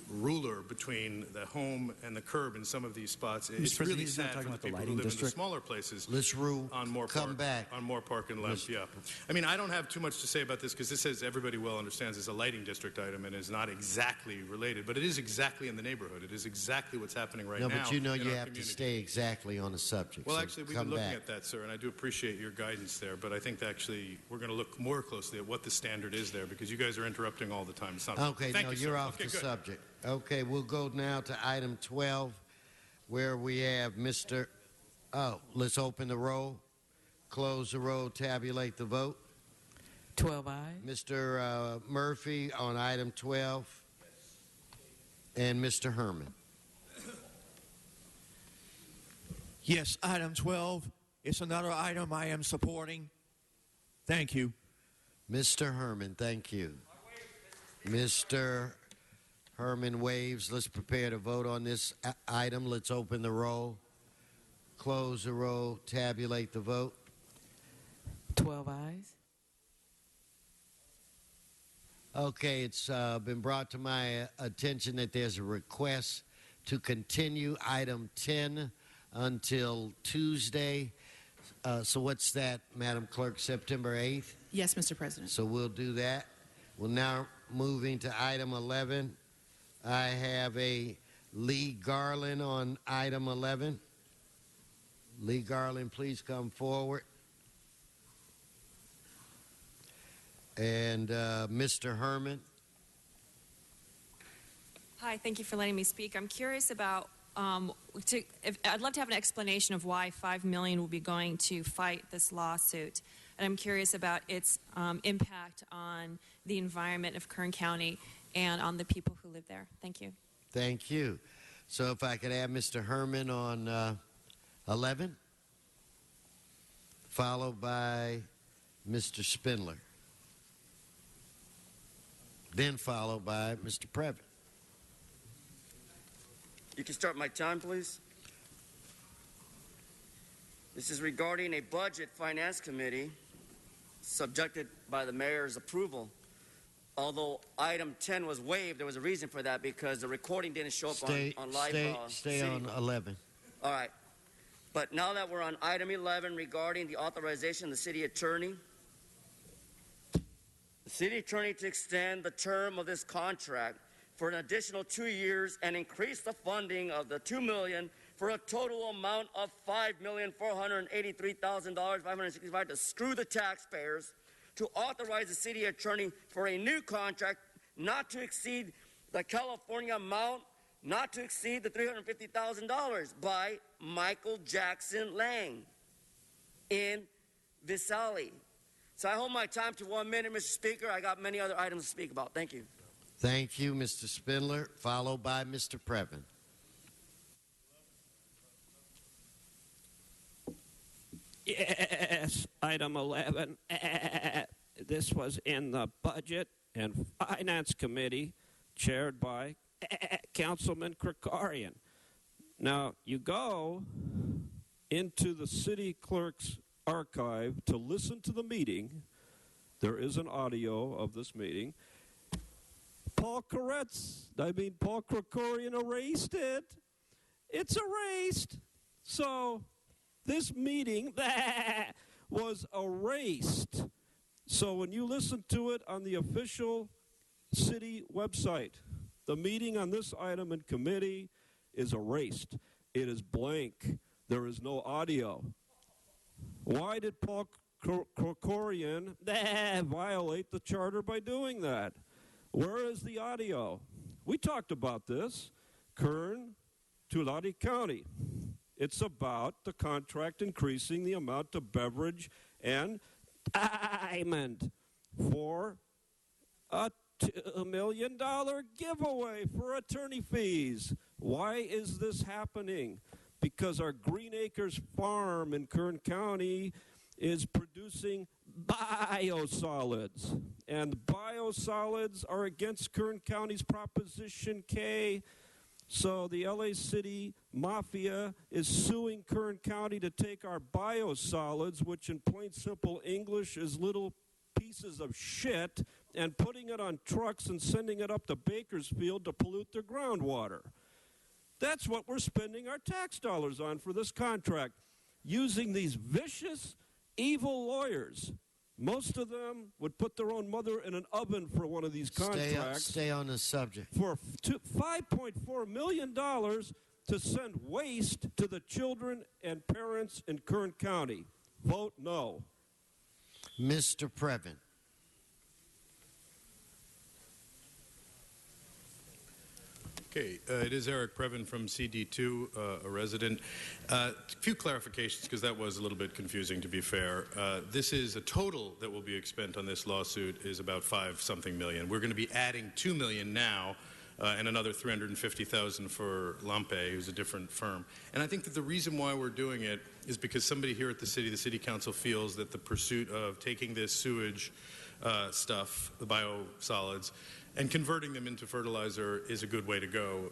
ruler between the home and the curb in some of these spots. It's really sad for the people who live in the smaller places. Let's rule. On Moore Park. On Moore Park and Lemp, yeah. I mean, I don't have too much to say about this because this, as everybody well understands, is a lighting district item and is not exactly related, but it is exactly in the neighborhood. It is exactly what's happening right now. No, but you know you have community. to stay exactly on the subject. Well, so actually, we've been looking at that, sir, and I do appreciate your guidance there, but I think that actually we're going to look more closely at what the standard is there because you guys are interrupting all the time. It's not okay, Thank no, you, you're sir. off Okay, the good. subject. Okay, we'll go now to item 12, where we have Mr. Oh, let's open the roll, close the roll, tabulate the vote. 12 ayes. Mr. Murphy on item 12, and Mr. Herman. Yes, item 12. It's another item I am supporting. Thank you. Mr. Herman, thank you. Mr. Herman waves. Let's prepare to vote on this item. Let's open the roll, close the roll, tabulate the vote. 12 ayes. Okay, it's been brought to my attention that there's a request to continue item 10 until Tuesday. So what's that, Madam Clerk, September 8th? Yes, Mr. President. So we'll do that. We're now moving to item 11. I have a Lee Garland on item 11. Lee Garland, please come forward. And Mr. Herman. Hi, thank you for letting me speak. I'm curious about, I'd love to have an explanation of why $5 million will be going to fight this lawsuit. And I'm curious about its impact on the environment of Kern County and on the people who live there. Thank you. Thank you. So if I could have Mr. Herman on 11, followed by Mr. Spindler, then followed by Mr. Previn. You can start my time, please. This is regarding a budget finance committee subjected by the mayor's approval. Although item 10 was waived, there was a reason for that because the recording didn't show up on live. Stay on 11. All right. But now that we're on item 11 regarding the authorization of the city attorney, the city attorney to extend the term of this contract for an additional 2 years and increase the funding of the $2 million for a total amount of $5,483,565 to screw the taxpayers, to authorize the city attorney for a new contract not to exceed the California amount, not to exceed the $350,000 by Michael Jackson Lang in Visalia. So I hold my time to 1 minute, Mr. Speaker. I got many other items to speak about. Thank you. Thank you, Mr. Spindler, followed by Mr. Previn. Yes, item 11. This was in the Budget and Finance Committee, chaired by Councilman Krikorian. Now, you go into the city clerk's archive to listen to the meeting. There is an audio of this meeting. Paul Krikorian erased it. It's erased. So this meeting was erased. So when you listen to it on the official city website, the meeting on this item in committee is erased. It is blank. There is no audio. Why did Paul Krikorian violate the charter by doing that? Where is the audio? We talked about this. Kern, Tulare County. It's about the contract increasing the amount of beverage and diamond for a $2 million giveaway for attorney fees. Why is this happening? Because our Green Acres farm in Kern County is producing biosolids. And biosolids are against Kern County's Proposition K. So the LA City Mafia is suing Kern County to take our biosolids, which in plain simple English is little pieces of shit, and putting it on trucks and sending it up to Bakersfield to pollute their groundwater. That's what we're spending our tax dollars on for this contract, using these vicious, evil lawyers. Most of them would put their own mother in an oven for one of these contracts. Stay on the subject. For $5.4 million to send waste to the children and parents in Kern County. Vote no. Mr. Previn. Okay, it is Eric Previn from CD2, a resident. A few clarifications, because that was a little bit confusing, to be fair. This is a total that will be expended on this lawsuit is about $5-something million. We're going to be adding $2 million now, and another $350,000 for Lampe, who's a different firm. And I think that the reason why we're doing it is because somebody here at the city council feels that the pursuit of taking this sewage stuff, the biosolids, And converting them into fertilizer is a good way to go.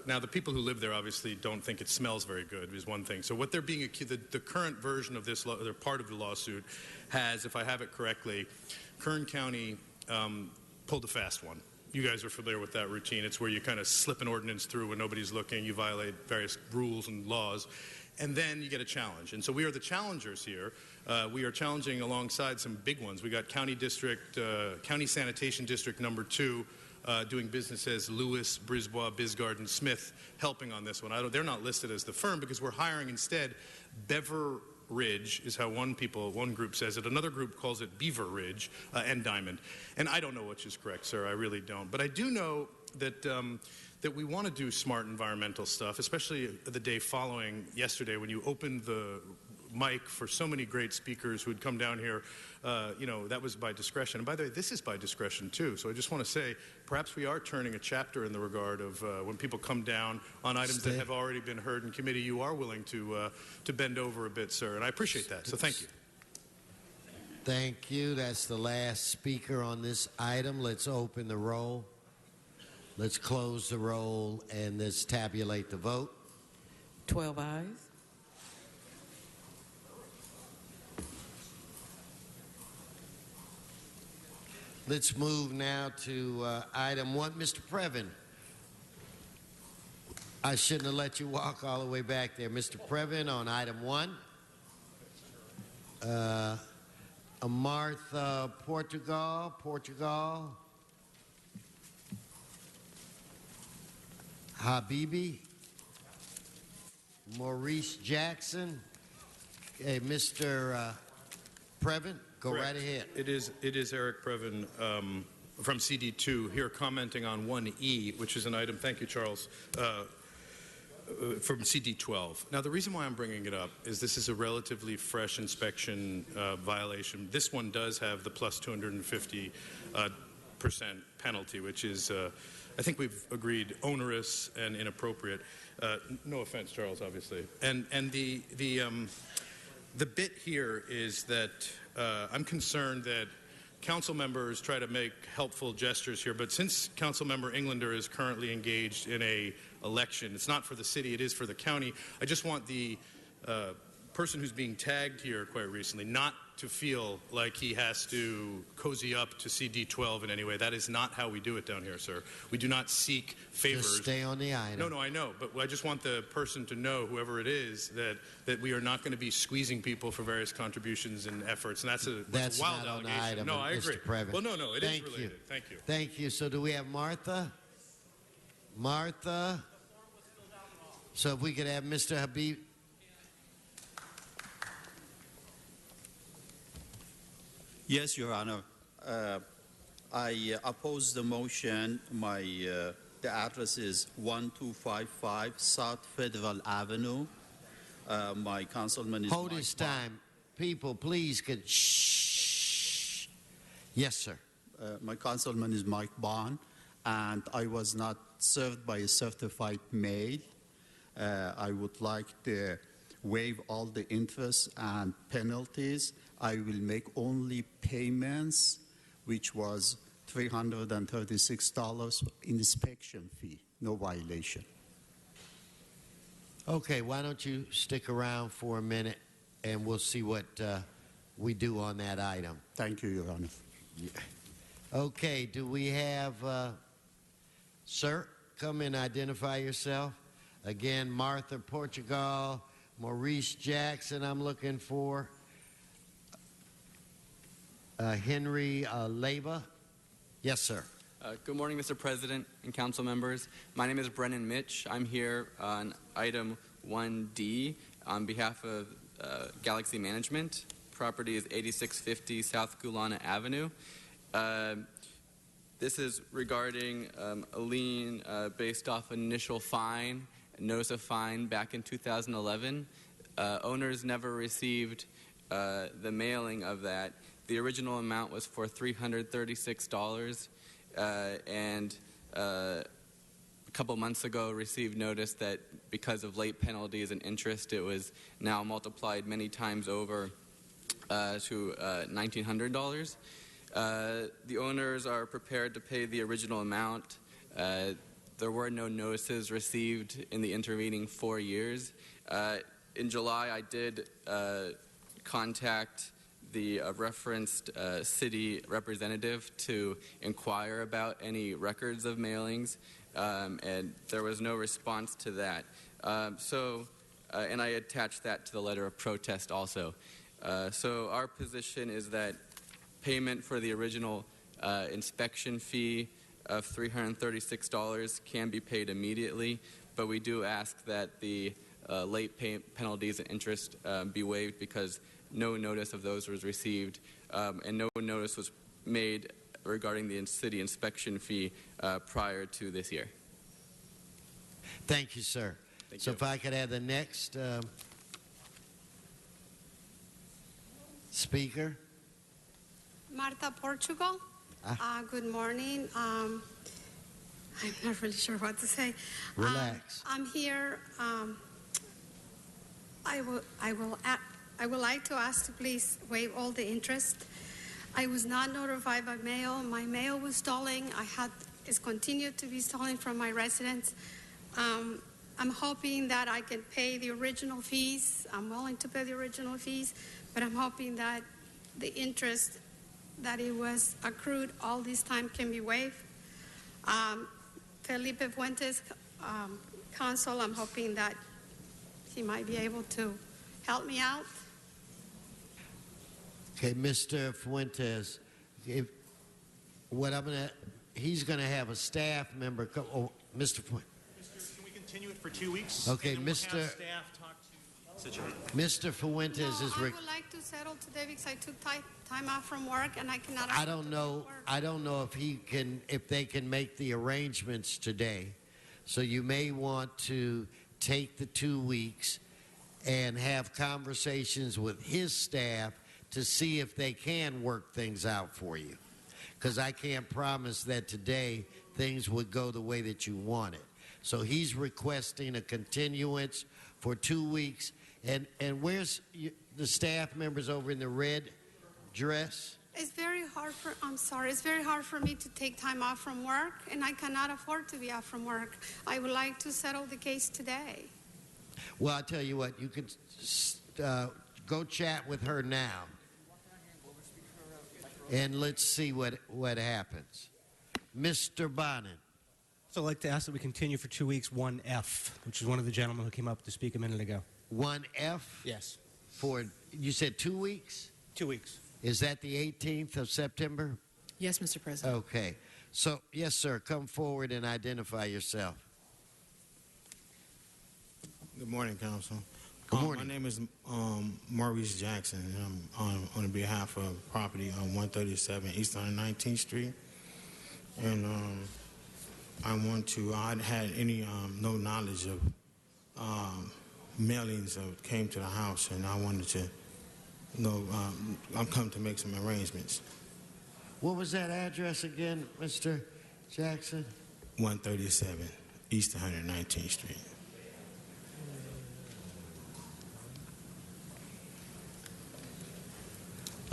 Now, the people who live there obviously don't think it smells very good, is one thing. So what they're being accused, the current version of this, they're part of the lawsuit, has, if I have it correctly, Kern County pulled a fast one. You guys are familiar with that routine. It's where you kind of slip an ordinance through when nobody's looking, you violate various rules and laws, and then you get a challenge. And so we are the challengers here. We are challenging alongside some big ones. We got County Sanitation District number 2 doing business as Lewis, Brisbois, Bisgard, and Smith helping on this one. They're not listed as the firm because we're hiring instead Bever Ridge is how one group says it. Another group calls it Beaver Ridge and Diamond. And I don't know which is correct, sir. I really don't. But I do know that that we want to do smart environmental stuff, especially the day following yesterday when you opened the mic for so many great speakers who had come down here. You know, that was by discretion. And by the way, this is by discretion too. So I just want to say, perhaps we are turning a chapter in the regard of when people come down on items that have already been heard in committee, you are willing to bend over a bit, sir. And I appreciate that. So thank you. Thank you. That's the last speaker on this item. Let's open the roll. Let's close the roll and let's tabulate the vote. 12 ayes. Let's move now to item 1. Mr. Previn. I shouldn't have let you walk all the way back there. Mr. Previn on item 1. Martha Portugal. Habibi. Maurice Jackson. Okay, Mr. Previn. Go Correct. right ahead. It is Eric Previn from CD2 here commenting on 1E, which is an item, thank you, Charles, from CD12. Now, the reason why I'm bringing it up is this is a relatively fresh inspection violation. This one does have the plus 250% penalty, which is, I think we've agreed, onerous and inappropriate. No offense, Charles, obviously. And the bit here is that I'm concerned that council members try to make helpful gestures here, but since Council Member Englander is currently engaged in a election, it's not for the city, it is for the county. I just want the person who's being tagged here quite recently not to feel like he has to cozy up to CD12 in any way. That is not how we do it down here, sir. We do not seek favors. Just stay on the item. No, I know, but I just want the person to know, whoever it is, that we are not going to be squeezing people for various contributions and efforts, and that's a wild not allegation. On the item, no, I agree. Mr. Previn. Well, no, it is Thank related. You. Thank you. Thank you. So do we have Martha? Martha? So if we could have Mr. Habib. Yes, Your Honor. I oppose the motion. The address is 1255 South Federal Avenue. My councilman is Hold his time. People, please, could shh. Yes, sir. My councilman is Mike Bond, and I was not served by a certified mail. I would like to waive all the interest and penalties. I will make only payments, which was $336 inspection fee, no violation. Okay, why don't you stick around for a minute, and we'll see what we do on that item. Thank you, Your Honor. Yeah. Okay, do we have, sir, come and identify yourself. Again, Martha Portugal, Maurice Jackson I'm looking for. Henry Leyva. Yes, sir. Good morning, Mr. President and council members. My name is Brennan Mitch. I'm here on item 1D on behalf of Galaxy Management. Property is 8650 South Gulana Avenue. This is regarding a lien based off initial fine, notice of fine back in 2011. Owners never received the mailing of that. The original amount was for $336, and a couple months ago received notice that because of late penalties and interest, it was now multiplied many times over to $1,900. The owners are prepared to pay the original amount. There were no notices received in the intervening 4 years. In July, I did contact the referenced city representative to inquire about any records of mailings, and there was no response to that. And I attached that to the letter of protest also. So our position is that payment for the original inspection fee of $336 can be paid immediately, but we do ask that the late penalties and interest be waived because no notice of those was received and no notice was made regarding the city inspection fee prior to this year. Thank you, sir. So if I could have the next speaker. Marta Portugal. Good morning. I'm not really sure what to say. Relax. I'm here. I would like to ask to please waive all the interest. I was not notified by mail. My mail was stolen. It's continued to be stolen from my residence. I'm hoping that I can pay the original fees. I'm willing to pay the original fees, but I'm hoping that the interest that it was accrued all this time can be waived. Felipe Fuentes, counsel, I'm hoping that he might be able to help me out. Okay, Mr. Fuentes, he's going to have a staff member come. Oh, Mr. Fuentes. Can we continue it for 2 weeks? Okay, and then Mr. We'll have staff talk to situation. Mr. Fuentes is. I would like to settle today because I took time off from work and I cannot. I don't know if they can make the arrangements today. So you may want to take the 2 weeks and have conversations with his staff to see if they can work things out for you. Because I can't promise that today things would go the way that you want it. So he's requesting a continuance for 2 weeks. And where's the staff members over in the red dress? It's very hard for me to take time off from work, and I cannot afford to be off from work. I would like to settle the case today. Well, I'll tell you what, you can go chat with her now. And let's see what happens. Mr. Bonin. So I'd like to ask that we continue for 2 weeks 1F, which is one of the gentlemen who came up to speak a minute ago. 1F? Yes. You said 2 weeks? 2 weeks. Is that the 18th of September? Yes, Mr. President. Okay. So, yes, sir, come forward and identify yourself. Good morning, Council. Good morning. My name is Maurice Jackson, and I'm on behalf of property on 137 East 119th Street. And I had no knowledge of mailings that came to the house, and I wanted to know, I'm coming to make some arrangements. What was that address again, Mr. Jackson? 137 East 119th Street.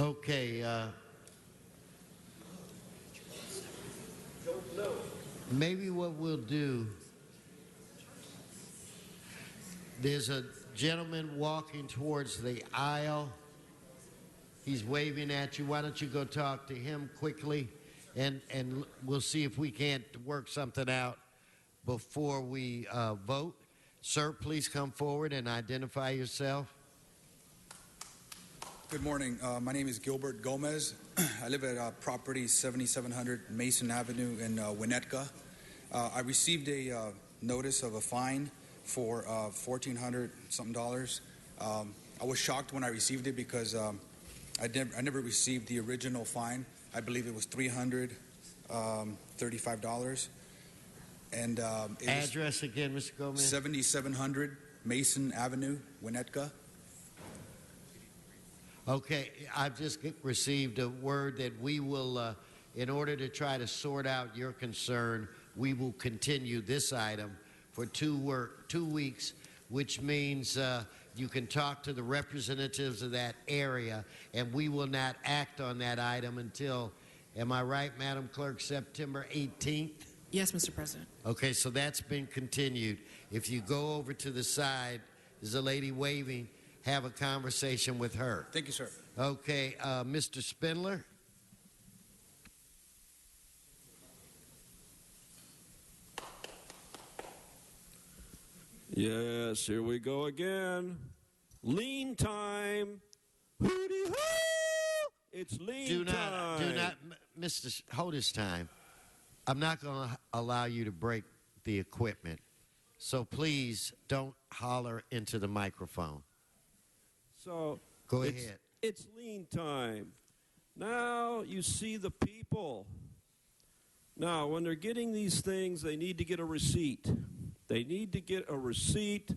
Okay. Maybe what we'll do, there's a gentleman walking towards the aisle. He's waving at you. Why don't you go talk to him quickly, and we'll see if we can't work something out before we vote. Sir, please come forward and identify yourself. Good morning. My name is Gilbert Gomez. I live at property 7700 Mason Avenue in Winnetka. I received a notice of a fine for $1,400 something. I was shocked when I received it because I never received the original fine. I believe it was $335. And address again, Mr. Gomez. 7700 Mason Avenue, Winnetka. Okay, I've just received a word that we will, in order to try to sort out your concern, we will continue this item for 2 weeks, which means you can talk to the representatives of that area, and we will not act on that item until Am I right, Madam Clerk, September 18th? Yes, Mr. President. Okay, so that's been continued. If you go over to the side, there's a lady waving. Have a conversation with her. Thank you, sir. Okay, Mr. Spindler? Yes, here we go again. Lean time. Hooty hoo! It's lean time. Mr. Hold time. I'm not going to allow you to break the equipment. So please don't holler into the microphone. So go ahead. It's lean time. Now you see the people. Now, when they're getting these things, they need to get a receipt. They need to get a receipt,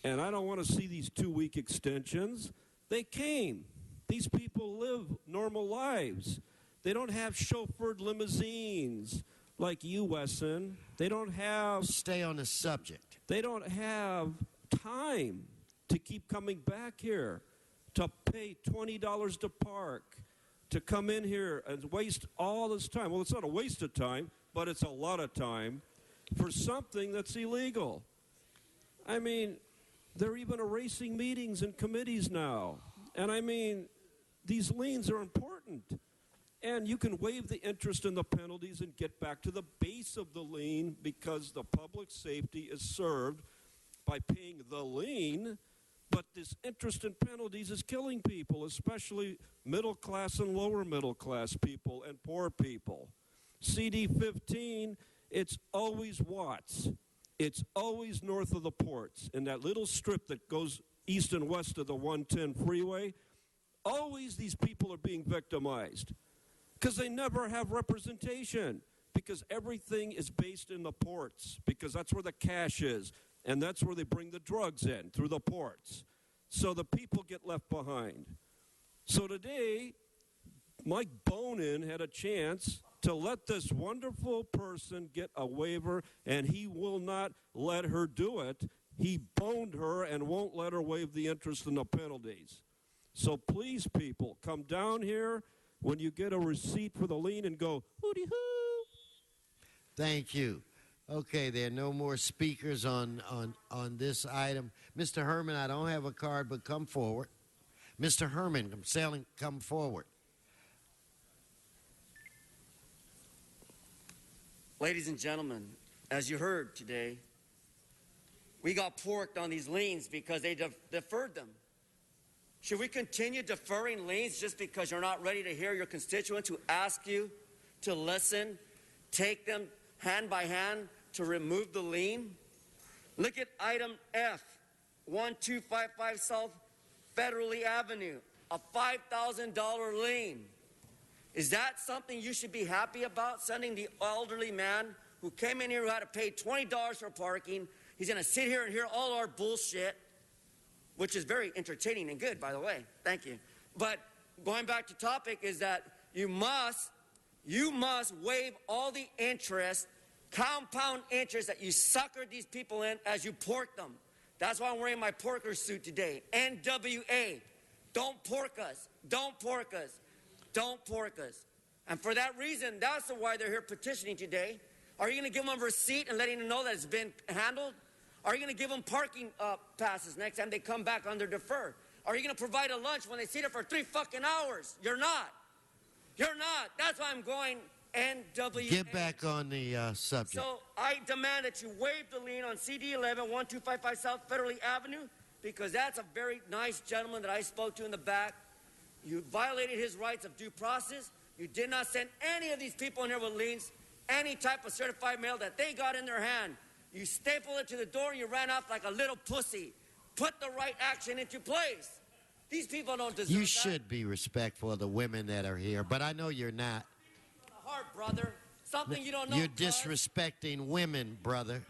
and I don't want to see these 2-week extensions. They came. These people live normal lives. They don't have chauffeured limousines like you, Wesson. They don't have... Stay on the subject. They don't have time to keep coming back here, to pay $20 to park, to come in here and waste all this time. Well, it's not a waste of time, but it's a lot of time for something that's illegal. I mean, they're even erasing meetings and committees now. And I mean, these liens are important. And you can waive the interest and the penalties and get back to the base of the lien because the public safety is served by paying the lien. But this interest and penalties is killing people, especially middle class and lower middle class people and poor people. CD 15, it's always Watts. It's always north of the ports. In that little strip that goes east and west of the 110 freeway, always these people are being victimized because they never have representation, because everything is based in the ports, because that's where the cash is, and that's where they bring the drugs in, through the ports. So the people get left behind. So today, Mike Bonin had a chance to let this wonderful person get a waiver, and he will not let her do it. He boned her and won't let her waive the interest and the penalties. So please, people, come down here when you get a receipt for the lien and go, hooty-hoo. Thank you. Okay, there are no more speakers on this item. Mr. Herman, I don't have a card, but come forward. Mr. Herman, I'm saying come forward. Ladies and gentlemen, as you heard today, we got porked on these liens because they deferred them. Should we continue deferring liens just because you're not ready to hear your constituents who ask you to listen, take them hand by hand to remove the lien? Look at item F, 1255 South Federally Avenue, a $5,000 lien. Is that something you should be happy about, sending the elderly man who came in here who had to pay $20 for parking? He's going to sit here and hear all our bullshit, which is very entertaining and good, by the way. Thank you. But going back to topic is that you must waive all the interest, compound interest that you suckered these people in as you pork them. That's why I'm wearing my porker suit today. NWA. Don't pork us. Don't pork us. Don't pork us. And for that reason, that's why they're here petitioning today. Are you going to give them a receipt and letting them know that it's been handled? Are you going to give them parking passes next time they come back under defer? Are you going to provide a lunch when they sit there for 3 fucking hours? You're not. You're not. That's why I'm going NWA. Get back on the subject. So I demand that you waive the lien on CD 11, 1255 South Federally Avenue, because that's a very nice gentleman that I spoke to in the back. You violated his rights of due process. You did not send any of these people in here with liens, any type of certified mail that they got in their hand. You stapled it to the door and you ran off like a little pussy. Put the right action into place. These people don't deserve that. You should be respectful of the women that are here, but I know you're not. Heart, brother. Something you don't know. You're disrespecting women, brother.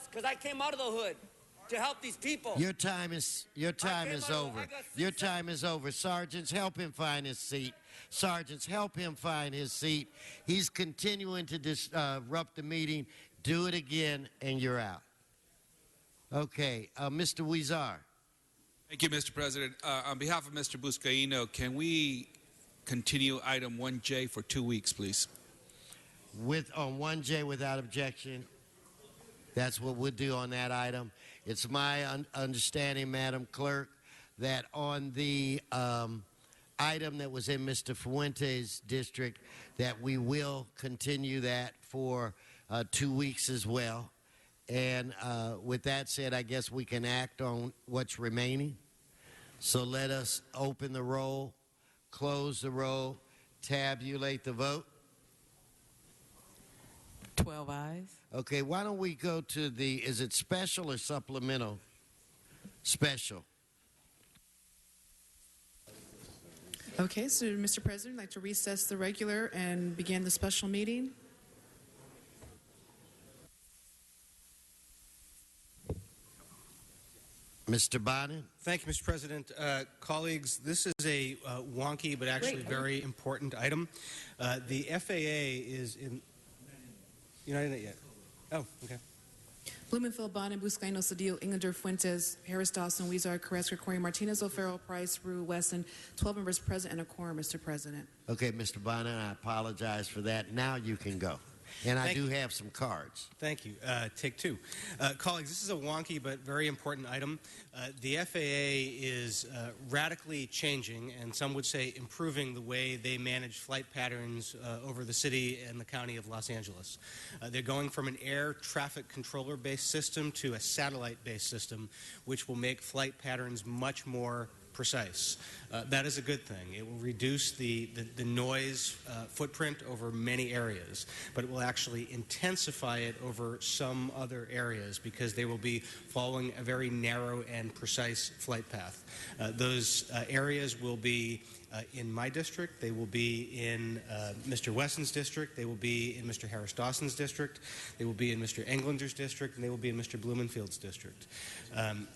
Because I came out of the hood to help these people. Your time is over. Your time is over. Sergeants, help him find his seat. Sergeants, help him find his seat. He's continuing to disrupt the meeting. Do it again, and you're out. Okay, Mr. Huizar. Thank you, Mr. President. On behalf of Mr. Buscaino, can we continue item 1J for 2 weeks, please. On 1J without objection. That's what we'll do on that item. It's my understanding, Madam Clerk, that on the item that was in Mr. Fuentes' district, that we will continue that for 2 weeks as well. And with that said, I guess we can act on what's remaining. So let us open the roll, close the roll, tabulate the vote. 12 ayes. Okay, why don't we go to is it special or supplemental? Special. Okay, so Mr. President, I'd like to recess the regular and begin the special meeting. Mr. Bonin. Thank you, Mr. President. Colleagues, this is a wonky but actually very important item. The FAA is in... You're not in it yet? Oh, okay. Blumenfeld, Bonin, Buscaino, Cedillo, Ingender, Fuentes, Harris, Dawson, Weezer, Carrasco, Corey, Martinez, O'Farrell, Price, Rue, Wesson, 12 members present and a quorum, Mr. President. Okay, Mr. Bonin, I apologize for that. Now you can go. And I do have some cards. Thank you. Take two. Colleagues, this is a wonky but very important item. The FAA is radically changing, and some would say improving, the way they manage flight patterns over the city and the county of Los Angeles. They're going from an air traffic controller-based system to a satellite-based system, which will make flight patterns much more precise. That is a good thing. It will reduce the noise footprint over many areas, but it will actually intensify it over some other areas because they will be following a very narrow and precise flight path. Those areas will be in my district, they will be in Mr. Wesson's district, they will be in Mr. Harris Dawson's district, they will be in Mr. Englander's district, and they will be in Mr. Blumenfield's district.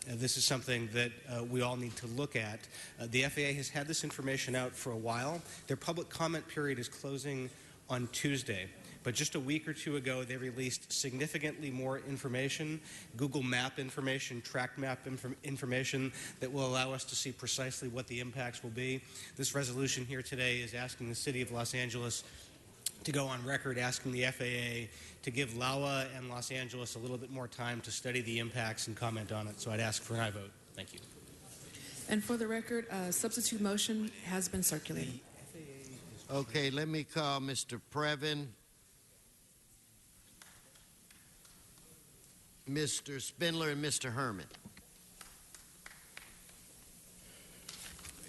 This is something that we all need to look at. The FAA has had this information out for a while. Their public comment period is closing on Tuesday. But just a week or two ago, they released significantly more information, Google Map information, track map information that will allow us to see precisely what the impacts will be. This resolution here today is asking the City of Los Angeles to go on record asking the FAA to give LAWA and Los Angeles a little bit more time to study the impacts and comment on it. So I'd ask for an aye vote. Thank you. And for the record, a substitute motion has been circulated. Okay, let me call Mr. Previn, Mr. Spindler, and Mr. Herman.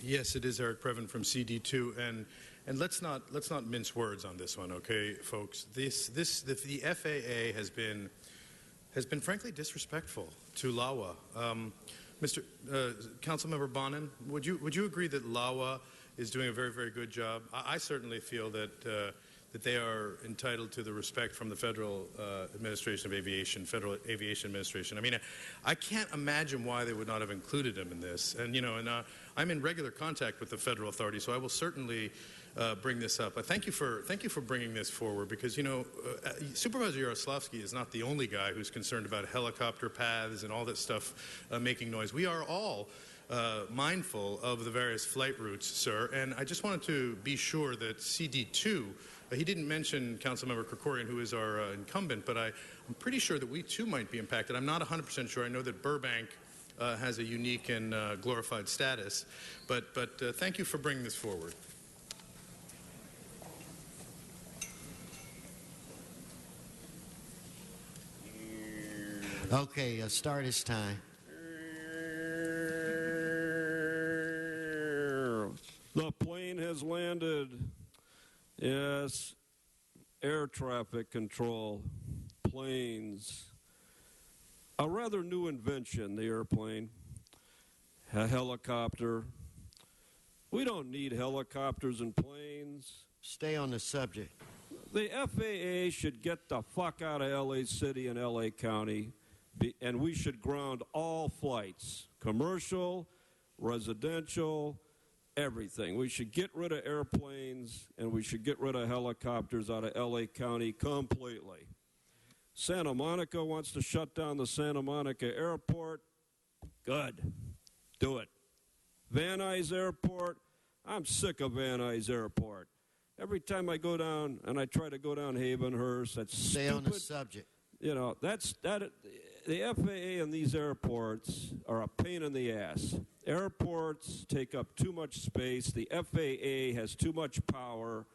Yes, it is Eric Previn from CD2, and let's not mince words on this one, okay, folks. The FAA has been frankly disrespectful to LAWA. Mr. Councilmember Bonin, would you agree that LAWA is doing a very, very good job? I certainly feel that they are entitled to the respect from the Federal Administration of Aviation, Federal Aviation Administration. I mean, I can't imagine why they would not have included them in this. And I'm in regular contact with the federal authorities, so I will certainly bring this up. Thank you for bringing this forward, because Supervisor Yaroslavsky is not the only guy who's concerned about helicopter paths and all that stuff making noise. We are all mindful of the various flight routes, sir, and I just wanted to be sure that CD2, he didn't mention Councilmember Krikorian, who is our incumbent, but I'm pretty sure that we too might be impacted. I'm not 100% sure. I know that Burbank has a unique and glorified status, but thank you for bringing this forward. Okay, start his time. The plane has landed. Yes, air traffic control, planes. A rather new invention, the airplane. A helicopter. We don't need helicopters and planes. Stay on the subject. The FAA should get the fuck out of LA City and LA County, and we should ground all flights, commercial, residential, everything. We should get rid of airplanes, and we should get rid of helicopters out of LA County completely. Santa Monica wants to shut down the Santa Monica Airport. Good. Do it. Van Nuys Airport, I'm sick of Van Nuys Airport. Every time I go down and I try to go down Havenhurst, that's Stay stupid. on the subject. You know, the FAA and these airports are a pain in the ass. Airports take up too much space. The FAA has too much power.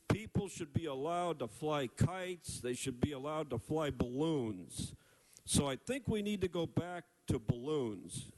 People should be allowed to fly kites. They should be allowed to fly balloons. So I think we need to go back to balloons.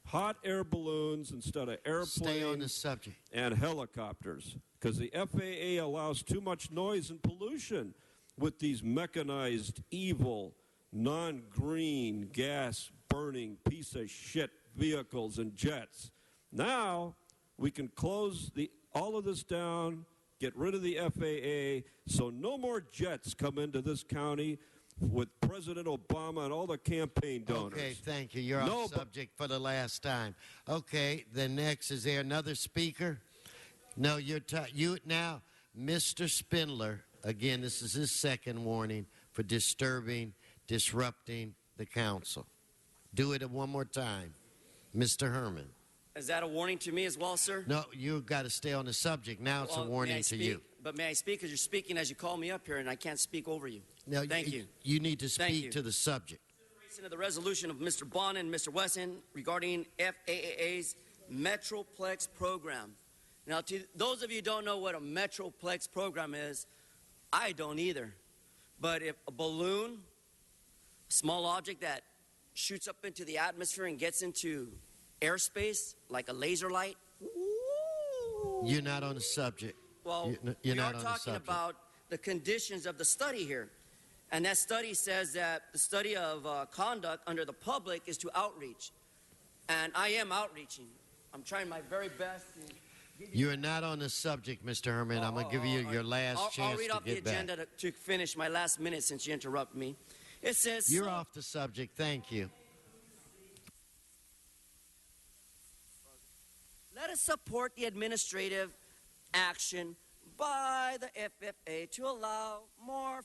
Hot air balloons instead of airplanes. Stay on the subject. And helicopters. Because the FAA allows too much noise and pollution with these mechanized, evil, non-green, gas-burning, piece of shit vehicles and jets. Now, we can close all of this down, get rid of the FAA, so no more jets come into this county with President Obama and all the campaign donors. Okay, thank you. You're off subject for the last time. Okay, the next, is there another speaker? No, you now, Mr. Spindler. Again, this is his second warning for disrupting the council. Do it one more time. Mr. Herman. Is that a warning to me as well, sir? No, you've got to stay on the subject. Now it's a warning to you. But may I speak? Because you're speaking as you call me up here, and I can't speak over you. No, Thank you. You need to speak to the subject. Consideration of the resolution of Mr. Bond and Mr. Wesson regarding FAA's Metroplex program. Now, to those of you who don't know what a Metroplex program is, I don't either. But if a balloon, a small object that shoots up into the atmosphere and gets into airspace, like a laser light. You're not on the subject. Well, you're we not are on talking the subject. about the conditions of the study here. And that study says that the study of conduct under the public is to outreach. And I am outreaching. I'm trying my very best to... You're not on the subject, Mr. Herman. I'm going to give you your last chance I'll read to off get the agenda to finish my last minute since you interrupt me. It says... You're off the subject. Thank you. Let us support the administrative action by the FFA to allow more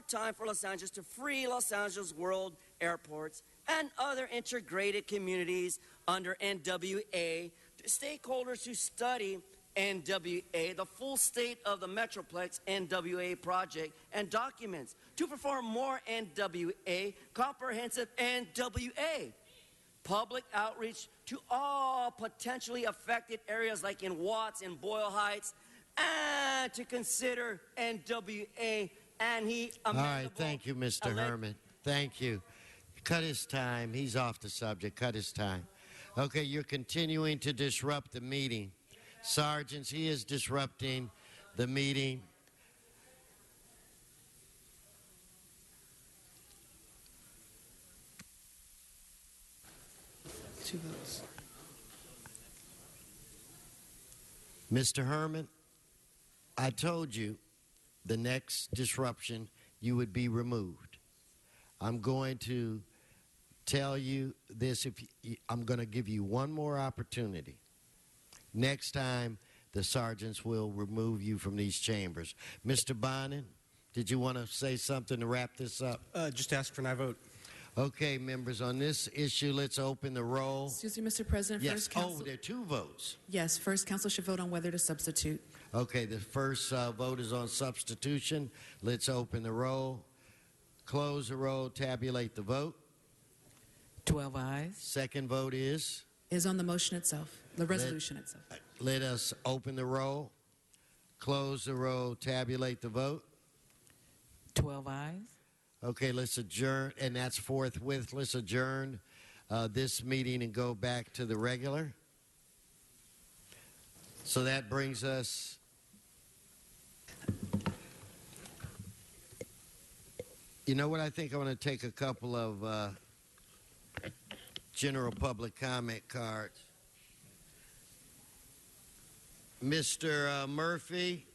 time for Los Angeles to free Los Angeles World Airports and other integrated communities under NWA to stakeholders who study NWA, the full state of the Metroplex NWA project and documents to perform more NWA, comprehensive NWA. Public outreach to all potentially affected areas like in Watts and Boyle Heights, and to consider NWA and All right, thank you, Mr. Herman. Thank you. Cut his time. He's off the subject. Cut his time. Okay, you're continuing to disrupt the meeting. Sergeants, he is disrupting the meeting. Two votes. Mr. Herman, I told you the next disruption you would be removed. I'm going to tell you this. I'm going to give you one more opportunity. Next time, the sergeants will remove you from these chambers. Mr. Bonin, did you want to say something to wrap this up? Just ask for an aye vote. Okay, members, on this issue, let's open the roll. Excuse me, Mr. President. Yes. First, council, there are two votes. Yes, first council should vote on whether to substitute. Okay, the first vote is on substitution. Let's open the roll, close the roll, tabulate the vote. 12 ayes. Second vote is on the motion itself, the resolution itself. Let us open the roll, close the roll, tabulate the vote. 12 ayes. Okay, let's adjourn, and that's forthwith. Let's adjourn this meeting and go back to the regular. So that brings us you know what? I think I want to take a couple of general public comment cards. Mr. Murphy.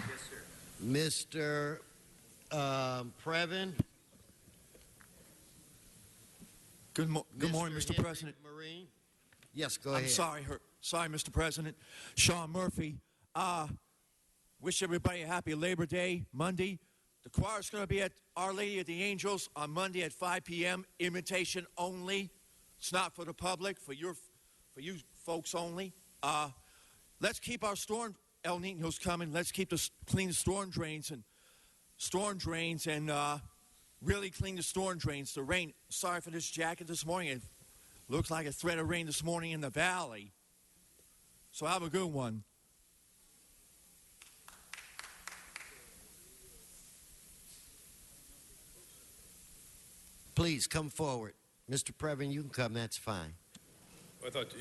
Yes, sir. Mr. Previn. Good morning, Mr. President. Marine. Yes, go ahead. I'm sorry, Mr. President. Sean Murphy. Wish everybody a happy Labor Day, Monday. The choir's going to be at Our Lady of the Angels on Monday at 5 p.m. Invitation only. It's not for the public, for your for you folks only. Let's keep our storm, El Nino's coming. Let's keep clean the storm drains and really clean the storm drains. The rain, sorry for this jacket this morning. It looks like a threat of rain this morning in the valley. So have a good one. Please come forward. Mr. Previn, you can come. That's fine. I thought...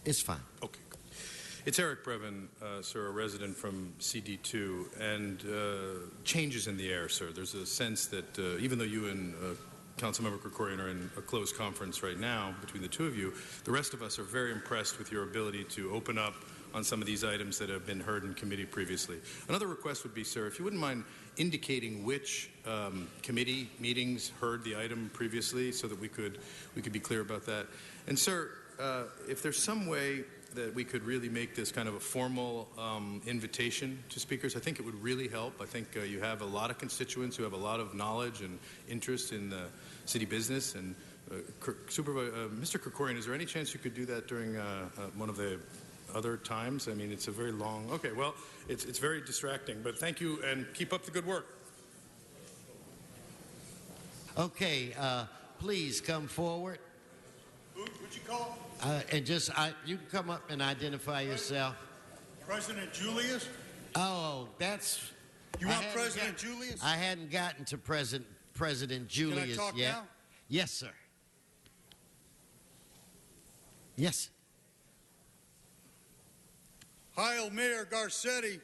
It's fine. Okay. It's Eric Previn, sir, a resident from CD2, and changes in the air, sir. There's a sense that even though you and Councilmember Krikorian are in a close conference right now between the two of you, the rest of us are very impressed with your ability to open up on some of these items that have been heard in committee previously. Another request would be, sir, if you wouldn't mind indicating which committee meetings heard the item previously so that we could be clear about that. And, sir, if there's some way that we could really make this kind of a formal invitation to speakers, I think it would really help. I think you have a lot of constituents who have a lot of knowledge and interest in city business. And Mr. Krikorian, is there any chance you could do that during one of the other times? I mean, it's a very long... Okay, well, it's very distracting, but thank you and keep up the good work. Okay, please come forward. Who'd you call? And you can come up and identify yourself. President Julius? Oh, that's... You want President Julius? I hadn't gotten to President Julius Can I talk yet. now? Yes, sir. Yes. Heil Mayor Garcetti.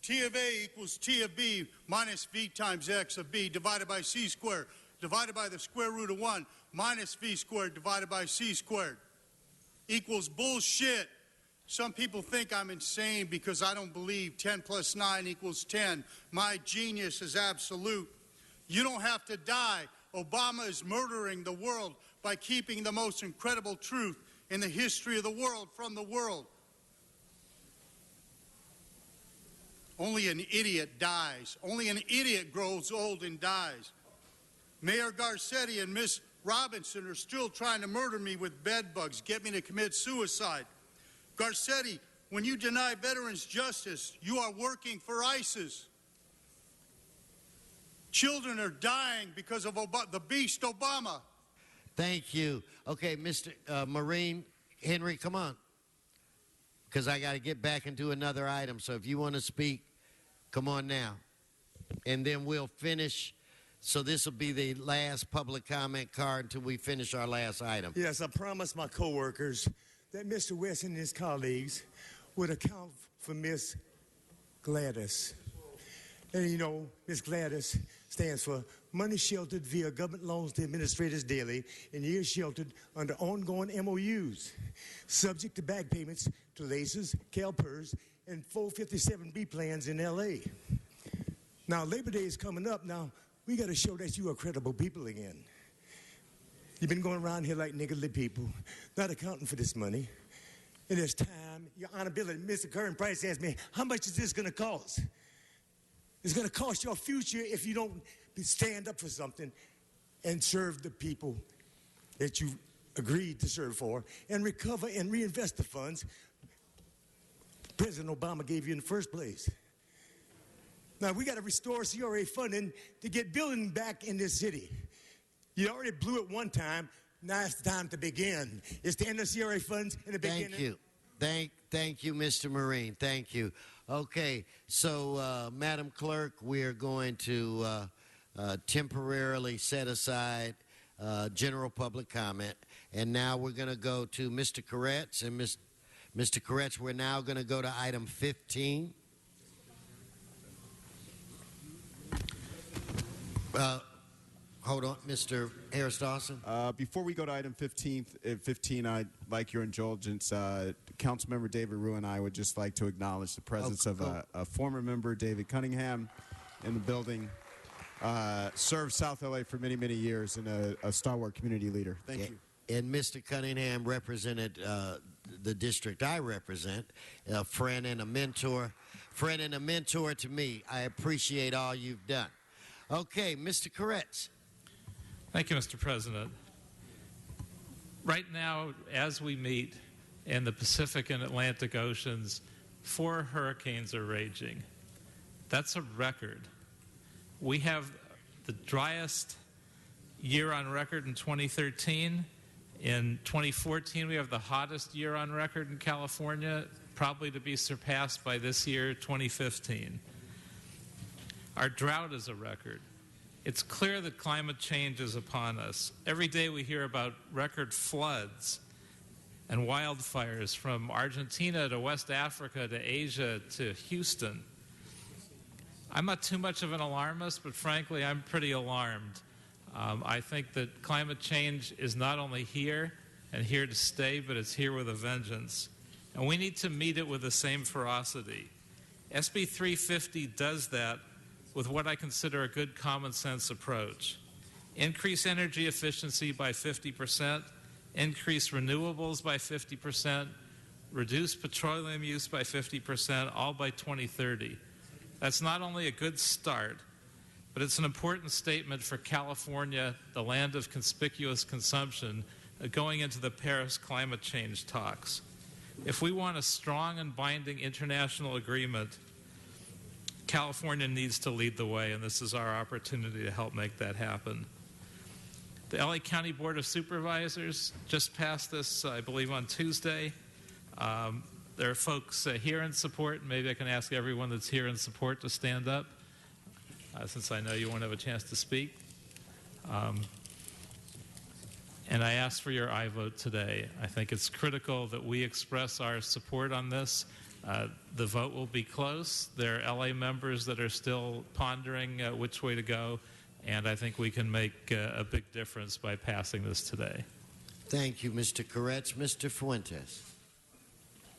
T of A equals T of B minus V times X of B divided by C squared divided by the square root of 1 minus V squared divided by C squared equals bullshit. Some people think I'm insane because I don't believe 10 plus 9 equals 10. My genius is absolute. You don't have to die. Obama is murdering the world by keeping the most incredible truth in the history of the world from the world. Only an idiot dies. Only an idiot grows old and dies. Mayor Garcetti and Miss Robinson are still trying to murder me with bed bugs, get me to commit suicide. Garcetti, when you deny veterans justice, you are working for ISIS. Children are dying because of the beast Obama. Thank you. Okay, Mr. Marine, Henry, come on. Because I got to get back and do another item. So if you want to speak, come on now. And then we'll finish. So this will be the last public comment card until we finish our last item. Yes, I promised my coworkers that Mr. West and his colleagues would account for Miss Gladys. And you know, Miss Gladys stands for money sheltered via government loans to administrators daily and years sheltered under ongoing MOUs, subject to back payments to LACES, CalPERS, and 457B plans in L.A. Now, Labor Day is coming up. Now, we got to show that you are credible people again. You've been going around here like niggardly people, not accounting for this money. And it's time, your honorability, Mr. Curran Price asked me, how much is this going to cost? It's going to cost your future if you don't stand up for something and serve the people that you agreed to serve for and recover and reinvest the funds President Obama gave you in the first place. Now, we got to restore CRA funding to get building back in this city. You already blew it one time. Now it's time to begin. It's the end of CRA funds and the beginning. Thank you. Thank you, Mr. Marine. Thank you. Okay, so, Madam Clerk, we are going to temporarily set aside general public comment. And now we're going to go to Mr. Koretz. And Mr. Koretz, we're now going to go to item 15. Hold on, Mr. Harris Dawson. Before we go to item 15, I'd like your indulgence. Councilmember David Rue and I would just like to acknowledge the presence of a former member, David Cunningham, in the building. Served South LA for many, many years and a stalwart community leader. Thank you. And Mr. Cunningham represented the district I represent, a friend and a mentor to me. I appreciate all you've done. Okay, Mr. Koretz. Thank you, Mr. President. Right now, as we meet in the Pacific and Atlantic Oceans, 4 hurricanes are raging. That's a record. We have the driest year on record in 2013. In 2014, we have the hottest year on record in California, probably to be surpassed by this year, 2015. Our drought is a record. It's clear that climate change is upon us. Every day we hear about record floods and wildfires from Argentina to West Africa to Asia to Houston. I'm not too much of an alarmist, but frankly, I'm pretty alarmed. I think that climate change is not only here and here to stay, but it's here with a vengeance. And we need to meet it with the same ferocity. SB 350 does that with what I consider a good common sense approach. Increase energy efficiency by 50%, increase renewables by 50%, reduce petroleum use by 50%, all by 2030. That's not only a good start, but it's an important statement for California, the land of conspicuous consumption, going into the Paris climate change talks. If we want a strong and binding international agreement, California needs to lead the way, and this is our opportunity to help make that happen. The LA County Board of Supervisors just passed this, I believe, on Tuesday. There are folks here in support. Maybe I can ask everyone that's here in support to stand up, since I know you won't have a chance to speak. And I ask for your aye vote today. I think it's critical that we express our support on this. The vote will be close. There are LA members that are still pondering which way to go, and I think we can make a big difference by passing this today. Thank you, Mr. Koretz. Mr. Fuentes.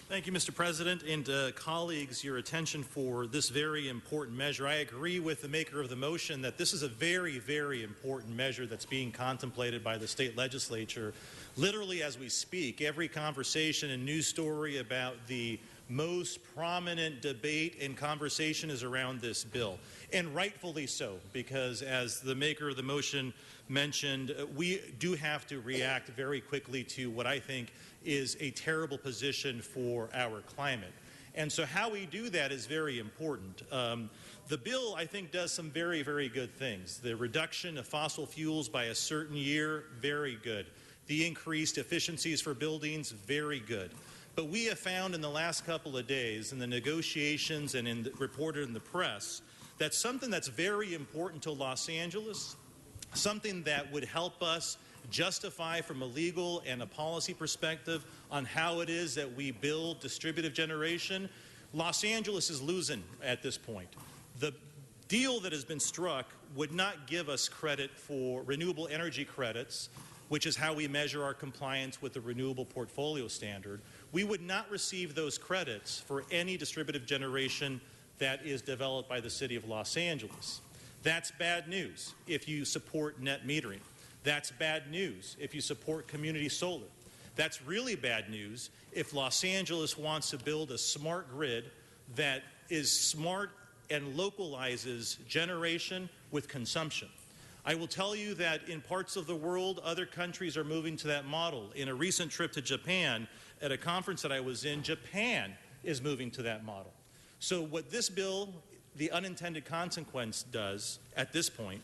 Thank you, Mr. President, and colleagues, your attention for this very important measure. I agree with the maker of the motion that this is a very, very important measure that's being contemplated by the state legislature. Literally, as we speak, every conversation and news story about the most prominent debate and conversation is around this bill, and rightfully so, because as the maker of the motion mentioned, we do have to react very quickly to what I think is a terrible position for our climate. And so how we do that is very important. The bill, I think, does some very, very good things. The reduction of fossil fuels by a certain year, very good. The increased efficiencies for buildings, very good. But we have found in the last couple of days in the negotiations and reported in the press that something that's very important to Los Angeles, something that would help us justify from a legal and a policy perspective on how it is that we build distributed generation, Los Angeles is losing at this point. The deal that has been struck would not give us credit for renewable energy credits, which is how we measure our compliance with the Renewable Portfolio Standard. We would not receive those credits for any distributed generation that is developed by the City of Los Angeles. That's bad news if you support net metering. That's bad news if you support community solar. That's really bad news if Los Angeles wants to build a smart grid that is smart and localizes generation with consumption. I will tell you that in parts of the world, other countries are moving to that model. In a recent trip to Japan, at a conference that I was in, Japan is moving to that model. So what this bill, the unintended consequence, does at this point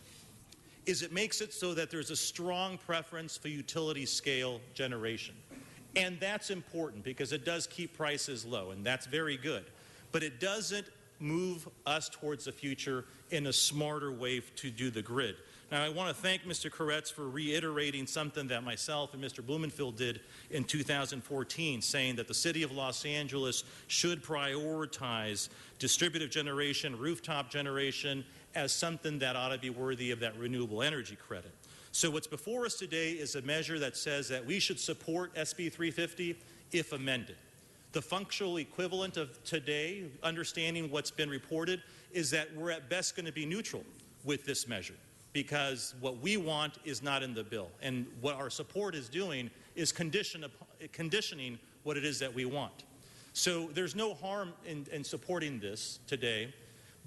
is it makes it so that there's a strong preference for utility scale generation. And that's important because it does keep prices low, and that's very good. But it doesn't move us towards the future in a smarter way to do the grid. Now, I want to thank Mr. Koretz for reiterating something that myself and Mr. Blumenfield did in 2014, saying that the City of Los Angeles should prioritize distributed generation, rooftop generation, as something that ought to be worthy of that renewable energy credit. So what's before us today is a measure that says that we should support SB 350 if amended. The functional equivalent of today, understanding what's been reported, is that we're at best going to be neutral with this measure, because what we want is not in the bill. And what our support is doing is conditioning what it is that we want. So there's no harm in supporting this today,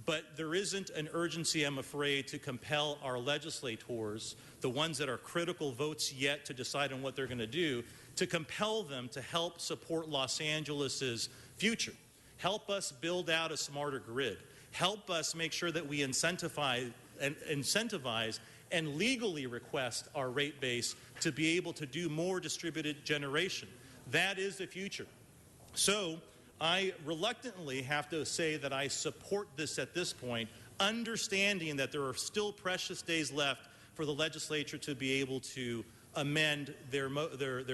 But there isn't an urgency, I'm afraid, to compel our legislators, the ones that are critical votes yet to decide on what they're going to do, to compel them to help support Los Angeles's future. Help us build out a smarter grid. Help us make sure that we incentivize and legally request our rate base to be able to do more distributed generation. That is the future. So I reluctantly have to say that I support this at this point, understanding that there are still precious days left for the legislature to be able to amend their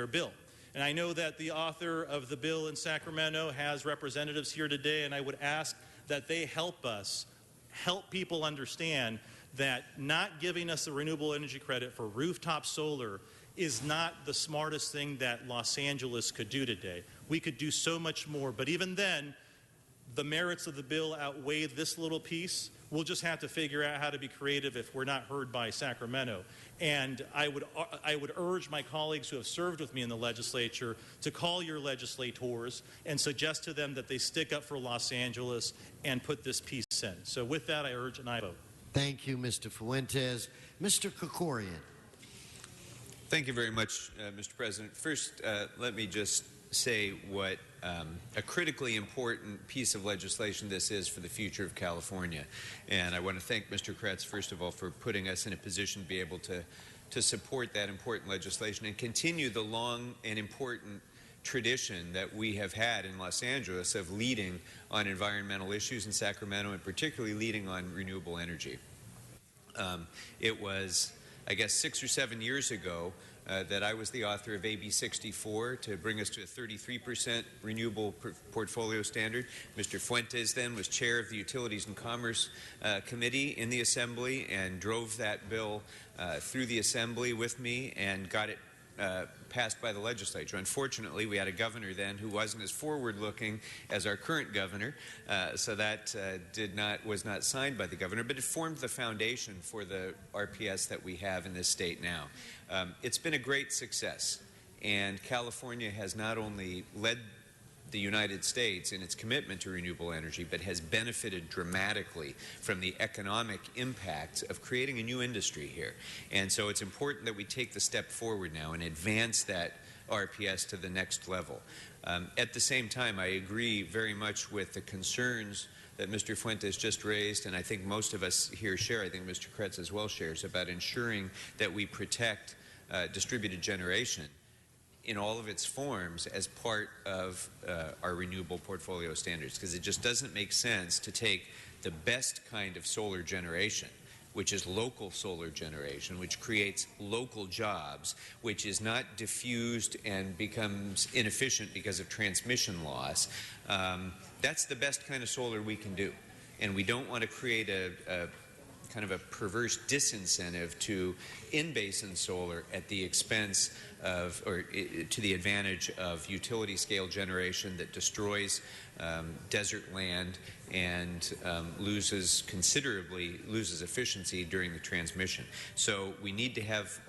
bill. And I know that the author of the bill in Sacramento has representatives here today, and I would ask that they help us, help people understand that not giving us the renewable energy credit for rooftop solar is not the smartest thing that Los Angeles could do today. We could do so much more, but even then, the merits of the bill outweigh this little piece. We'll just have to figure out how to be creative if we're not heard by Sacramento. And I would urge my colleagues who have served with me in the legislature to call your legislators and suggest to them that they stick up for Los Angeles and put this piece in. So with that, I urge an aye vote. Thank you, Mr. Fuentes. Mr. Krikorian. Thank you very much, Mr. President. First, let me just say what a critically important piece of legislation this is for the future of California. And I want to thank Mr. Kretz, first of all, for putting us in a position to be able to support that important legislation and continue the long and important tradition that we have had in Los Angeles of leading on environmental issues in Sacramento, and particularly leading on renewable energy. It was, I guess, 6 or 7 years ago that I was the author of AB 64 to bring us to a 33% renewable portfolio standard. Mr. Fuentes then was chair of the Utilities and Commerce Committee in the Assembly and drove that bill through the Assembly with me and got it passed by the legislature. Unfortunately, we had a governor then who wasn't as forward-looking as our current governor, so that was not signed by the governor, but it formed the foundation for the RPS that we have in this state now. It's been a great success, and California has not only led the United States in its commitment to renewable energy, but has benefited dramatically from the economic impact of creating a new industry here. And so it's important that we take the step forward now and advance that RPS to the next level. At the same time, I agree very much with the concerns that Mr. Fuentes just raised, and I think most of us here share, I think Mr. Kretz as well shares, about ensuring that we protect distributed generation in all of its forms as part of our renewable portfolio standards, because it just doesn't make sense to take the best kind of solar generation, which is local solar generation, which creates local jobs, which is not diffused and becomes inefficient because of transmission loss. That's the best kind of solar we can do. And we don't want to create a kind of a perverse disincentive to in-basin solar at the expense of, or to the advantage of utility scale generation that destroys desert land and loses efficiency during the transmission. So we need to have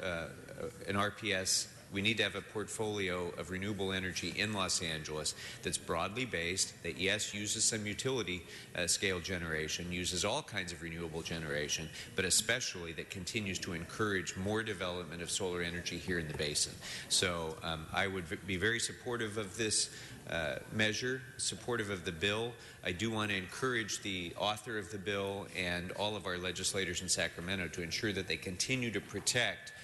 an RPS. We need to have a portfolio of renewable energy in Los Angeles that's broadly based, that, yes, uses some utility scale generation, uses all kinds of renewable generation, but especially that continues to encourage more development of solar energy here in the basin. So I would be very supportive of this measure, supportive of the bill. I do want to encourage the author of the bill and all of our legislators in Sacramento to ensure that they continue to protect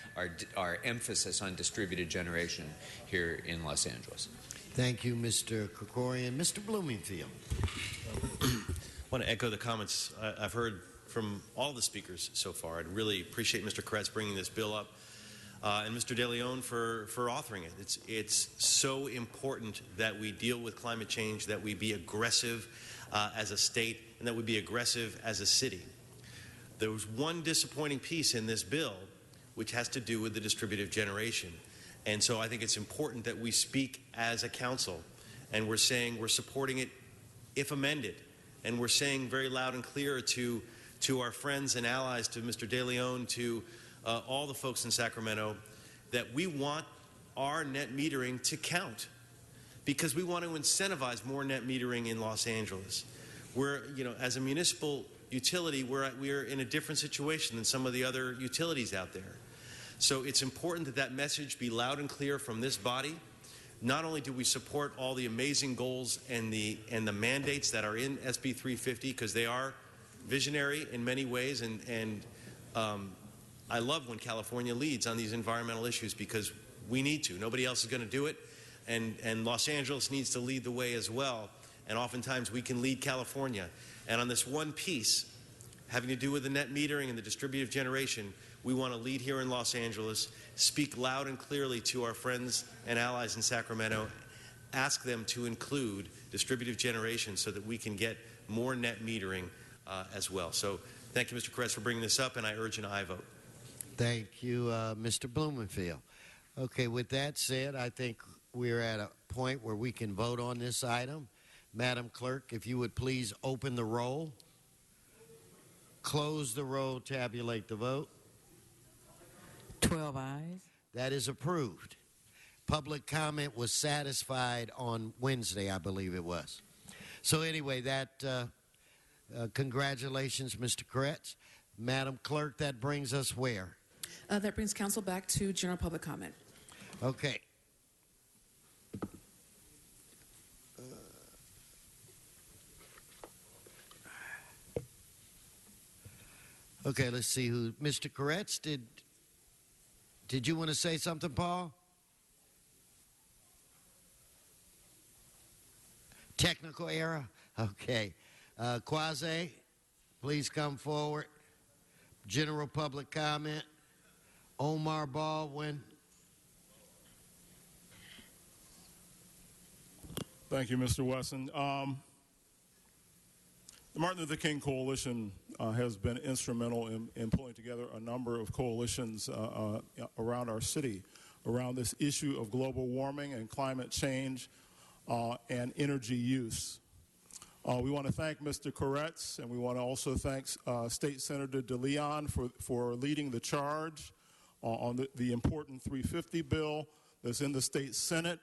our emphasis on distributed generation here in Los Angeles. Thank you, Mr. Krikorian. Mr. Bloomingfield. I want to echo the comments I've heard from all the speakers so far. I'd really appreciate Mr. Kretz bringing this bill up and Mr. De Leon for authoring it. It's so important that we deal with climate change, that we be aggressive as a state, and that we be aggressive as a city. There was one disappointing piece in this bill, which has to do with the distributive generation. And so I think it's important that we speak as a council, and we're saying we're supporting it if amended. And we're saying very loud and clear to our friends and allies, to Mr. De Leon, to all the folks in Sacramento, that we want our net metering to count, because we want to incentivize more net metering in Los Angeles. We're, as a municipal utility, we're in a different situation than some of the other utilities out there. So it's important that that message be loud and clear from this body. Not only do we support all the amazing goals and the mandates that are in SB 350, because they are visionary in many ways, and I love when California leads on these environmental issues, because we need to. Nobody else is going to do it, and Los Angeles needs to lead the way as well. And oftentimes we can lead California. And on this one piece, having to do with the net metering and the distributive generation, we want to lead here in Los Angeles, speak loud and clearly to our friends and allies in Sacramento, ask them to include distributive generation so that we can get more net metering as well. So thank you, Mr. Koretz, for bringing this up, and I urge an aye vote. Thank you, Mr. Blumenfield. Okay, with that said, I think we're at a point where we can vote on this item. Madam Clerk, if you would please open the roll, close the roll, tabulate the vote. 12 ayes. That is approved. Public comment was satisfied on Wednesday, I believe it was. So anyway, that congratulations, Mr. Koretz. Madam Clerk, that brings us where? That brings council back to general public comment. Okay. Okay, let's see who. Mr. Koretz, did you want to say something, Paul? Technical error? Okay. Quasi, please come forward. General public comment. Omar Baldwin. Thank you, Mr. Wesson. The Martin Luther King Coalition has been instrumental in pulling together a number of coalitions around our city, around this issue of global warming and climate change and energy use. We want to thank Mr. Koretz, and we want to also thank State Senator DeLeon for leading the charge on the important 350 bill that's in the state Senate.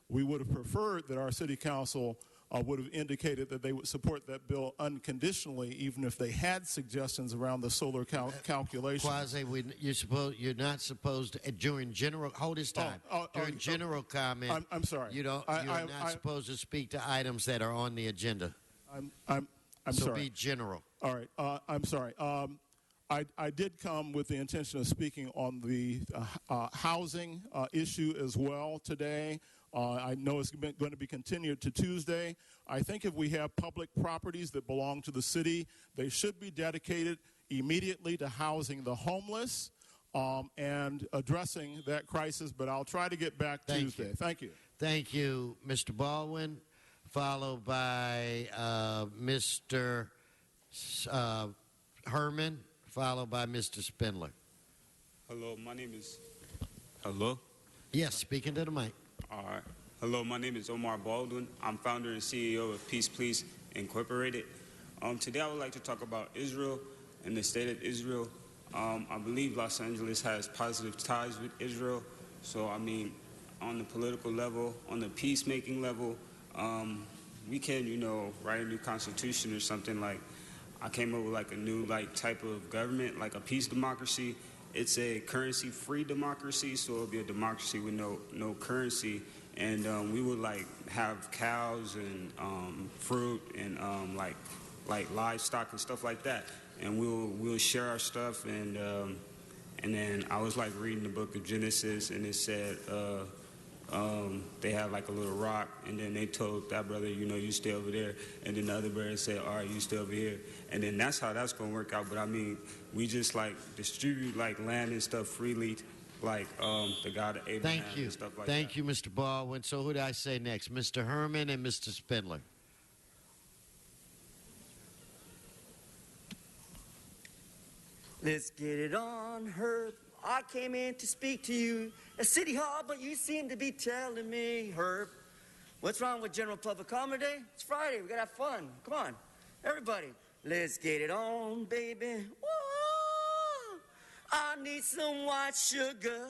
We would have preferred that our city council would have indicated that they would support that bill unconditionally, even if they had suggestions around the solar calculation. Quasi, you're not supposed to during general. Hold his time. During general comment. I'm sorry. You're not supposed to speak to items that are on the agenda. I'm so sorry. be general. All right. I'm sorry. I did come with the intention of speaking on the housing issue as well today. I know it's going to be continued to Tuesday. I think if we have public properties that belong to the city, they should be dedicated immediately to housing the homeless and addressing that crisis. But I'll try to get back Tuesday. Thank you. Thank you, Mr. Baldwin, followed by Mr. Herman, followed by Mr. Spindler. Hello, my name is... Hello? Yes, speaking to the mic. All right. Hello, my name is Omar Baldwin. I'm founder and CEO of Peace Please Incorporated. Today I would like to talk about Israel and the state of Israel. I believe Los Angeles has positive ties with Israel. So, I mean, on the political level, on the peacemaking level, we can, write a new constitution or something. Like, I came up with like a new type of government, like a peace democracy. It's a currency-free democracy, so it'll be a democracy with no currency, and we would have cows and fruit and like livestock and stuff like that, and we'll share our stuff, and then I was reading the book of Genesis, and it said they had a little rock, and then they told that brother, you stay over there, and then the other brother said, all right, you stay over here, and then that's how that's going to work out. But I mean, we just distribute land and stuff freely, the God of Abraham and stuff like that. Thank you, Mr. Baldwin. So who do I say next? Mr. Herman and Mr. Spindler. Let's get it on, Herb. I came in to speak to you at City Hall, but you seem to be telling me, Herb, what's wrong with general public comment day? It's Friday. We got to have fun. Come on, everybody. Let's get it on, baby. Whoa. I need some white sugar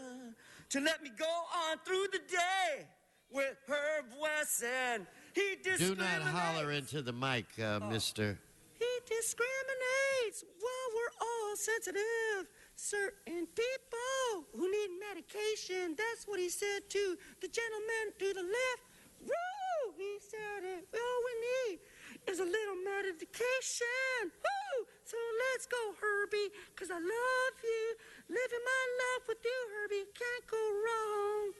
to let me go on through the day with Herb Wesson. He Do not holler into the mic, Mr. He discriminates. Well, we're all sensitive. Certain people who need medication. That's what he said to the gentleman to the left. Woo! He said it. All we need is a little medication. Woo! So let's go, Herbie, because I love you. Living my life with you, Herbie. Can't go wrong.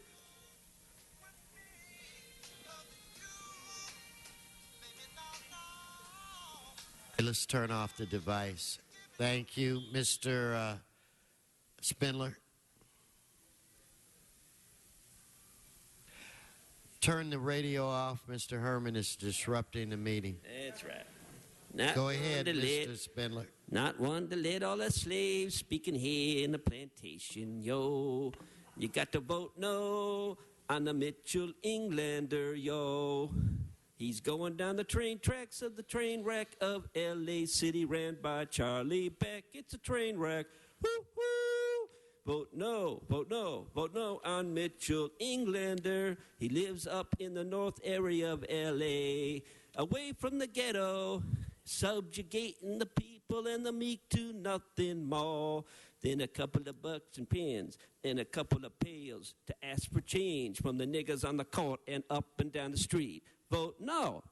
Let's turn off the device. Thank you, Mr. Spindler. Turn the radio off. Mr. Herman is disrupting the meeting. That's right. Not Go ahead, one to Mr. let- Spindler. Not one to let all the slaves speaking here in the plantation, yo. You got to vote no on the Mitchell Englander, yo. He's going down the train tracks of the train wreck of L.A. City, ran by Charlie Beck. It's a train wreck. Woo-hoo! Vote no, vote no, vote no on Mitchell Englander. He lives up in the north area of L.A., away from the ghetto, subjugating the people and the meek to nothing more than a couple of bucks and pins and a couple of pails to ask for change from the niggas on the court and up and down the street. Vote no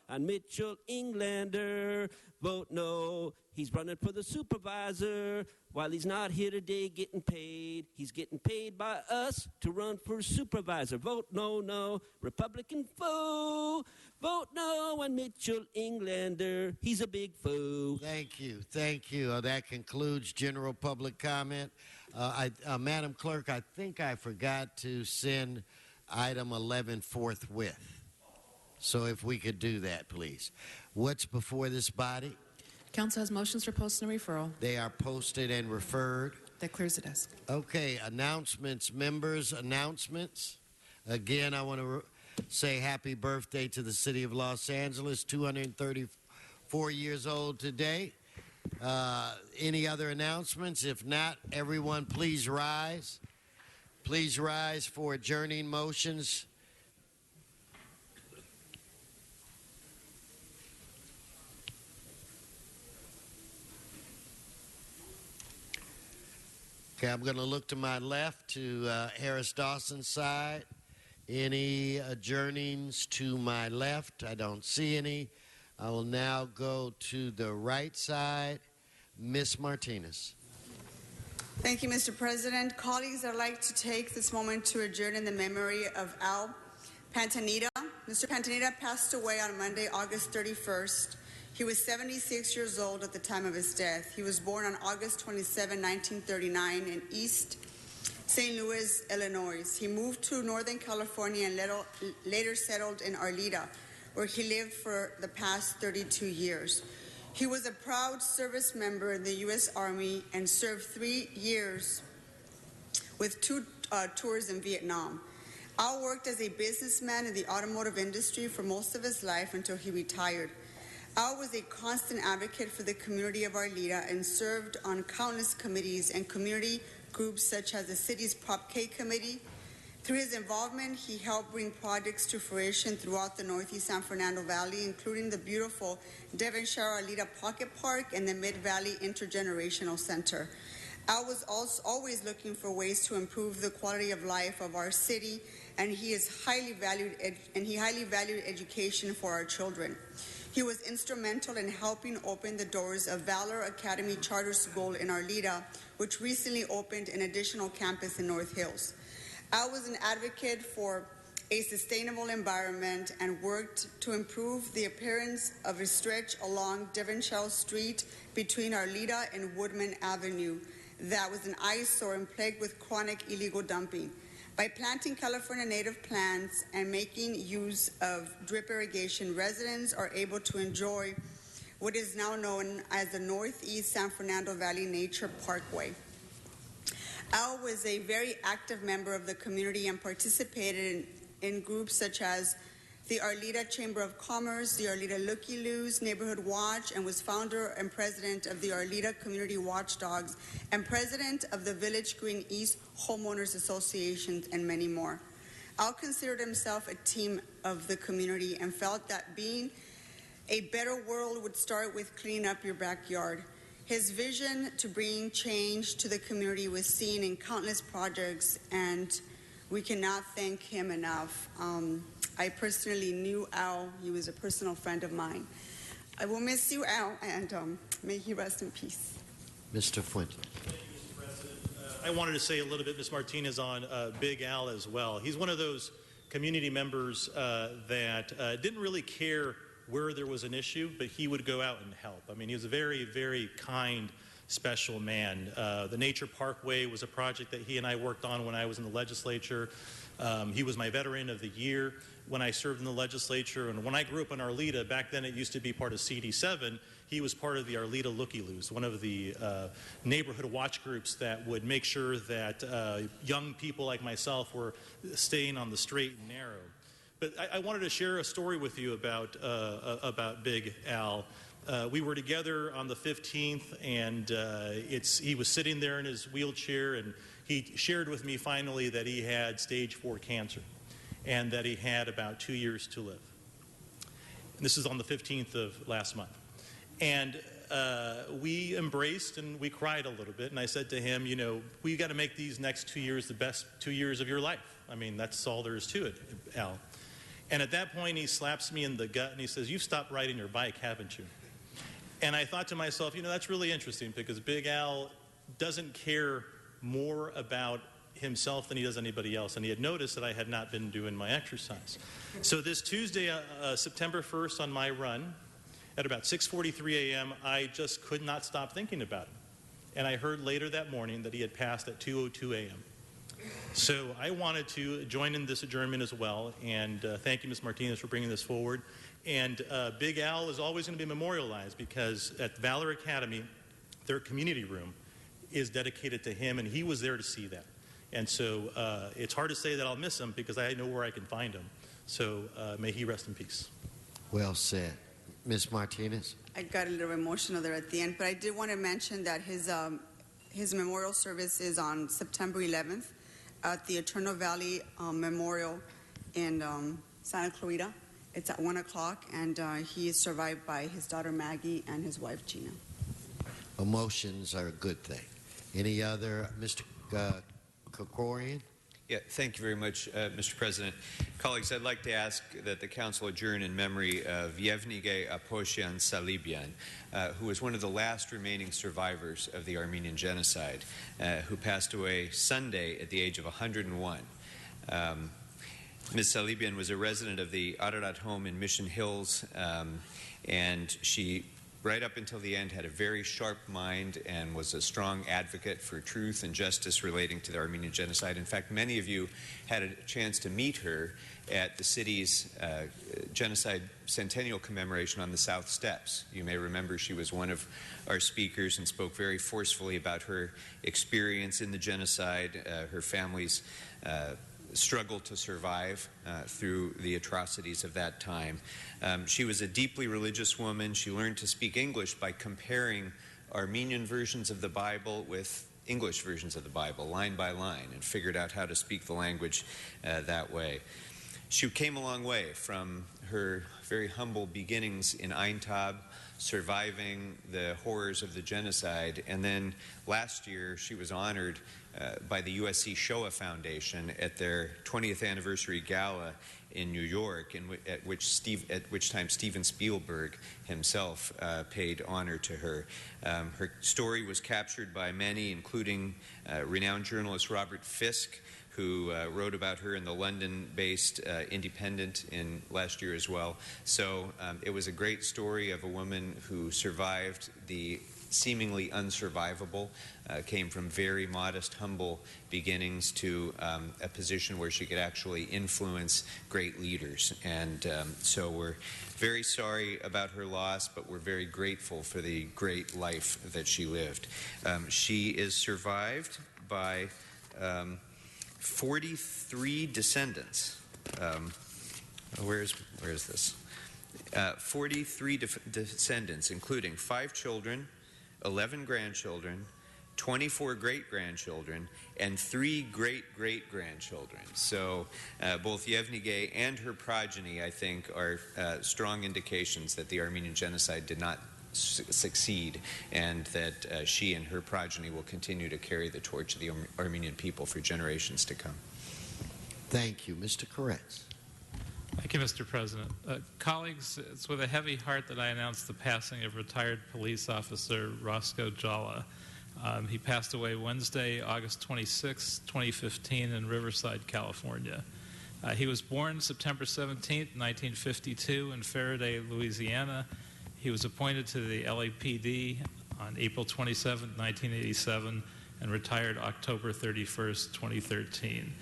on Mitchell Englander. Vote no. He's running for the supervisor while he's not here today getting paid. He's getting paid by us to run for supervisor. Vote no. Republican foe. Vote no on Mitchell Englander. He's a big fool. Thank you. That concludes general public comment. Madam Clerk, I think I forgot to send item 11 forthwith. So if we could do that, please. What's before this body? Council has motions for posting and referral. They are posted and referred. That clears the desk. Okay, announcements, members, announcements. Again, I want to say happy birthday to the city of Los Angeles, 234 years old today. Any other announcements? If not, everyone please rise. Please rise for adjourning motions. Okay, I'm going to look to my left to Harris Dawson's side. Any adjournings to my left? I don't see any. I will now go to the right side. Miss Martinez. Thank you, Mr. President. Colleagues, I'd like to take this moment to adjourn in the memory of Al Pantanita. Mr. Pantanita passed away on Monday, August 31st. He was 76 years old at the time of his death. He was born on August 27, 1939 in East St. Louis, Illinois. He moved to Northern California and later settled in Arleta, where he lived for the past 32 years. He was a proud service member in the U.S. Army and served 3 years with 2 tours in Vietnam. Al worked as a businessman in the automotive industry for most of his life until he retired. Al was a constant advocate for the community of Arleta and served on countless committees and community groups such as the city's Prop K committee. Through his involvement, he helped bring projects to fruition throughout the Northeast San Fernando Valley, including the beautiful Devonshire Arleta Pocket Park and the Mid-Valley Intergenerational Center. Al was also always looking for ways to improve the quality of life of our city, and he highly valued education for our children. He was instrumental in helping open the doors of Valor Academy Charter School in Arleta, which recently opened an additional campus in North Hills. Al was an advocate for a sustainable environment and worked to improve the appearance of a stretch along Devonshire Street between Arleta and Woodman Avenue that was an eyesore and plagued with chronic illegal dumping. By planting California native plants and making use of drip irrigation, residents are able to enjoy what is now known as the Northeast San Fernando Valley Nature Parkway. Al was a very active member of the community and participated in groups such as the Arleta Chamber of Commerce, the Arleta Looky-Loos Neighborhood Watch, and was founder and president of the Arleta Community Watchdogs and president of the Village Green East Homeowners Association, and many more. Al considered himself a team of the community and felt that being A better world would start with cleaning up your backyard. His vision to bring change to the community was seen in countless projects, and we cannot thank him enough. I personally knew Al. He was a personal friend of mine. I will miss you, Al, and may he rest in peace. Mr. Fuentes. I wanted to say a little bit, Ms. Martinez, on Big Al as well. He's one of those community members that didn't really care where there was an issue, but he would go out and help. I mean, he was a very, very kind, special man. The Nature Parkway was a project that he and I worked on when I was in the legislature. He was my Veteran of the Year when I served in the legislature. And when I grew up in Arleta, back then it used to be part of CD7, he was part of the Arleta Looky-Loos, one of the neighborhood watch groups that would make sure that young people like myself were staying on the straight and narrow. But I wanted to share a story with you about Big Al. We were together on the 15th, and he was sitting there in his wheelchair, and he shared with me finally that he had stage 4 cancer and that he had about 2 years to live. And this is on the 15th of last month. And we embraced and we cried a little bit, and I said to him, you know, we got to make these next 2 years the best 2 years of your life. I mean, that's all there is to it, Al. And at that point, he slaps me in the gut and he says, "You've stopped riding your bike, haven't you?" And I thought to myself, you know, that's really interesting, because Big Al doesn't care more about himself than he does anybody else. And he had noticed that I had not been doing my exercise. So this Tuesday, September 1st, on my run, at about 6:43 a.m., I just could not stop thinking about him. And I heard later that morning that he had passed at 2:02 a.m. So I wanted to join in this adjournment as well, and thank you, Ms. Martinez, for bringing this forward. And Big Al is always going to be memorialized, because at Valor Academy, their community room is dedicated to him, and he was there to see that. And so it's hard to say that I'll miss him, because I know where I can find him. So may he rest in peace. Well said. Ms. Martinez? I got a little emotional there at the end, but I did want to mention that his memorial service is on September 11th at the Eternal Valley Memorial in Santa Clarita. It's at 1 o'clock, and he is survived by his daughter Maggie and his wife Gina. Emotions are a good thing. Any other? Mr. Krikorian? Yeah, thank you very much, Mr. President. Colleagues, I'd like to ask that the Council adjourn in memory of Yevnige Aposyan Salibyan, who was one of the last remaining survivors of the Armenian Genocide, who passed away Sunday at the age of 101. Ms. Salibyan was a resident of the Ararat home in Mission Hills, and she, right up until the end, had a very sharp mind and was a strong advocate for truth and justice relating to the Armenian Genocide. In fact, many of you had a chance to meet her at the city's Genocide Centennial Commemoration on the South Steps. You may remember she was one of our speakers and spoke very forcefully about her experience in the genocide, her family's struggle to survive through the atrocities of that time. She was a deeply religious woman. She learned to speak English by comparing Armenian versions of the Bible with English versions of the Bible, line by line, and figured out how to speak the language that way. She came a long way from her very humble beginnings in Aintab, surviving the horrors of the genocide, and then last year she was honored by the USC Shoah Foundation at their 20th anniversary gala in New York, at which time Steven Spielberg himself paid honor to her. Her story was captured by many, including renowned journalist Robert Fisk, who wrote about her in the London-based Independent in last year as well. So it was a great story of a woman who survived the seemingly unsurvivable, came from very modest, humble beginnings to a position where she could actually influence great leaders. And so we're very sorry about her loss, but we're very grateful for the great life that she lived. She is survived by 43 descendants. Where is this? 43 descendants, including 5 children, 11 grandchildren, 24 great-grandchildren, and 3 great-great-grandchildren. So both Yevnige and her progeny, I think, are strong indications that the Armenian genocide did not succeed, and that she and her progeny will continue to carry the torch of the Armenian people for generations to come. Thank you. Mr. Koretz. Thank you, Mr. President. Colleagues, it's with a heavy heart that I announce the passing of retired police officer Roscoe Jala. He passed away Wednesday, August 26, 2015, in Riverside, California. He was born September 17, 1952, in Faraday, Louisiana. He was appointed to the LAPD on April 27, 1987, and retired October 31, 2013.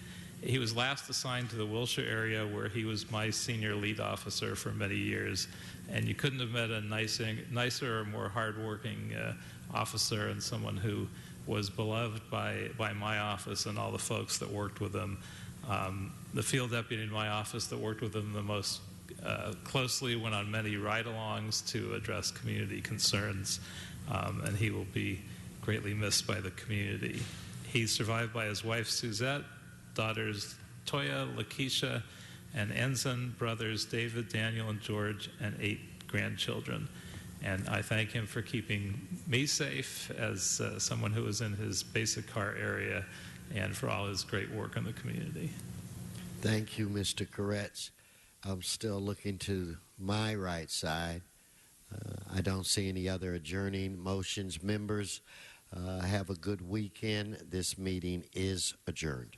He was last assigned to the Wilshire area, where he was my senior lead officer for many years. And you couldn't have met a nicer or more hardworking officer, and someone who was beloved by my office and all the folks that worked with him. The field deputy in my office that worked with him the most closely went on many ride-alongs to address community concerns, and he will be greatly missed by the community. He's survived by his wife, Suzette, daughters Toya, Lakeisha, and Ensign, brothers David, Daniel, and George, and 8 grandchildren. And I thank him for keeping me safe as someone who was in his basic car area, and for all his great work in the community. Thank you, Mr. Koretz. I'm still looking to my right side. I don't see any other adjourning motions. Members, have a good weekend. This meeting is adjourned.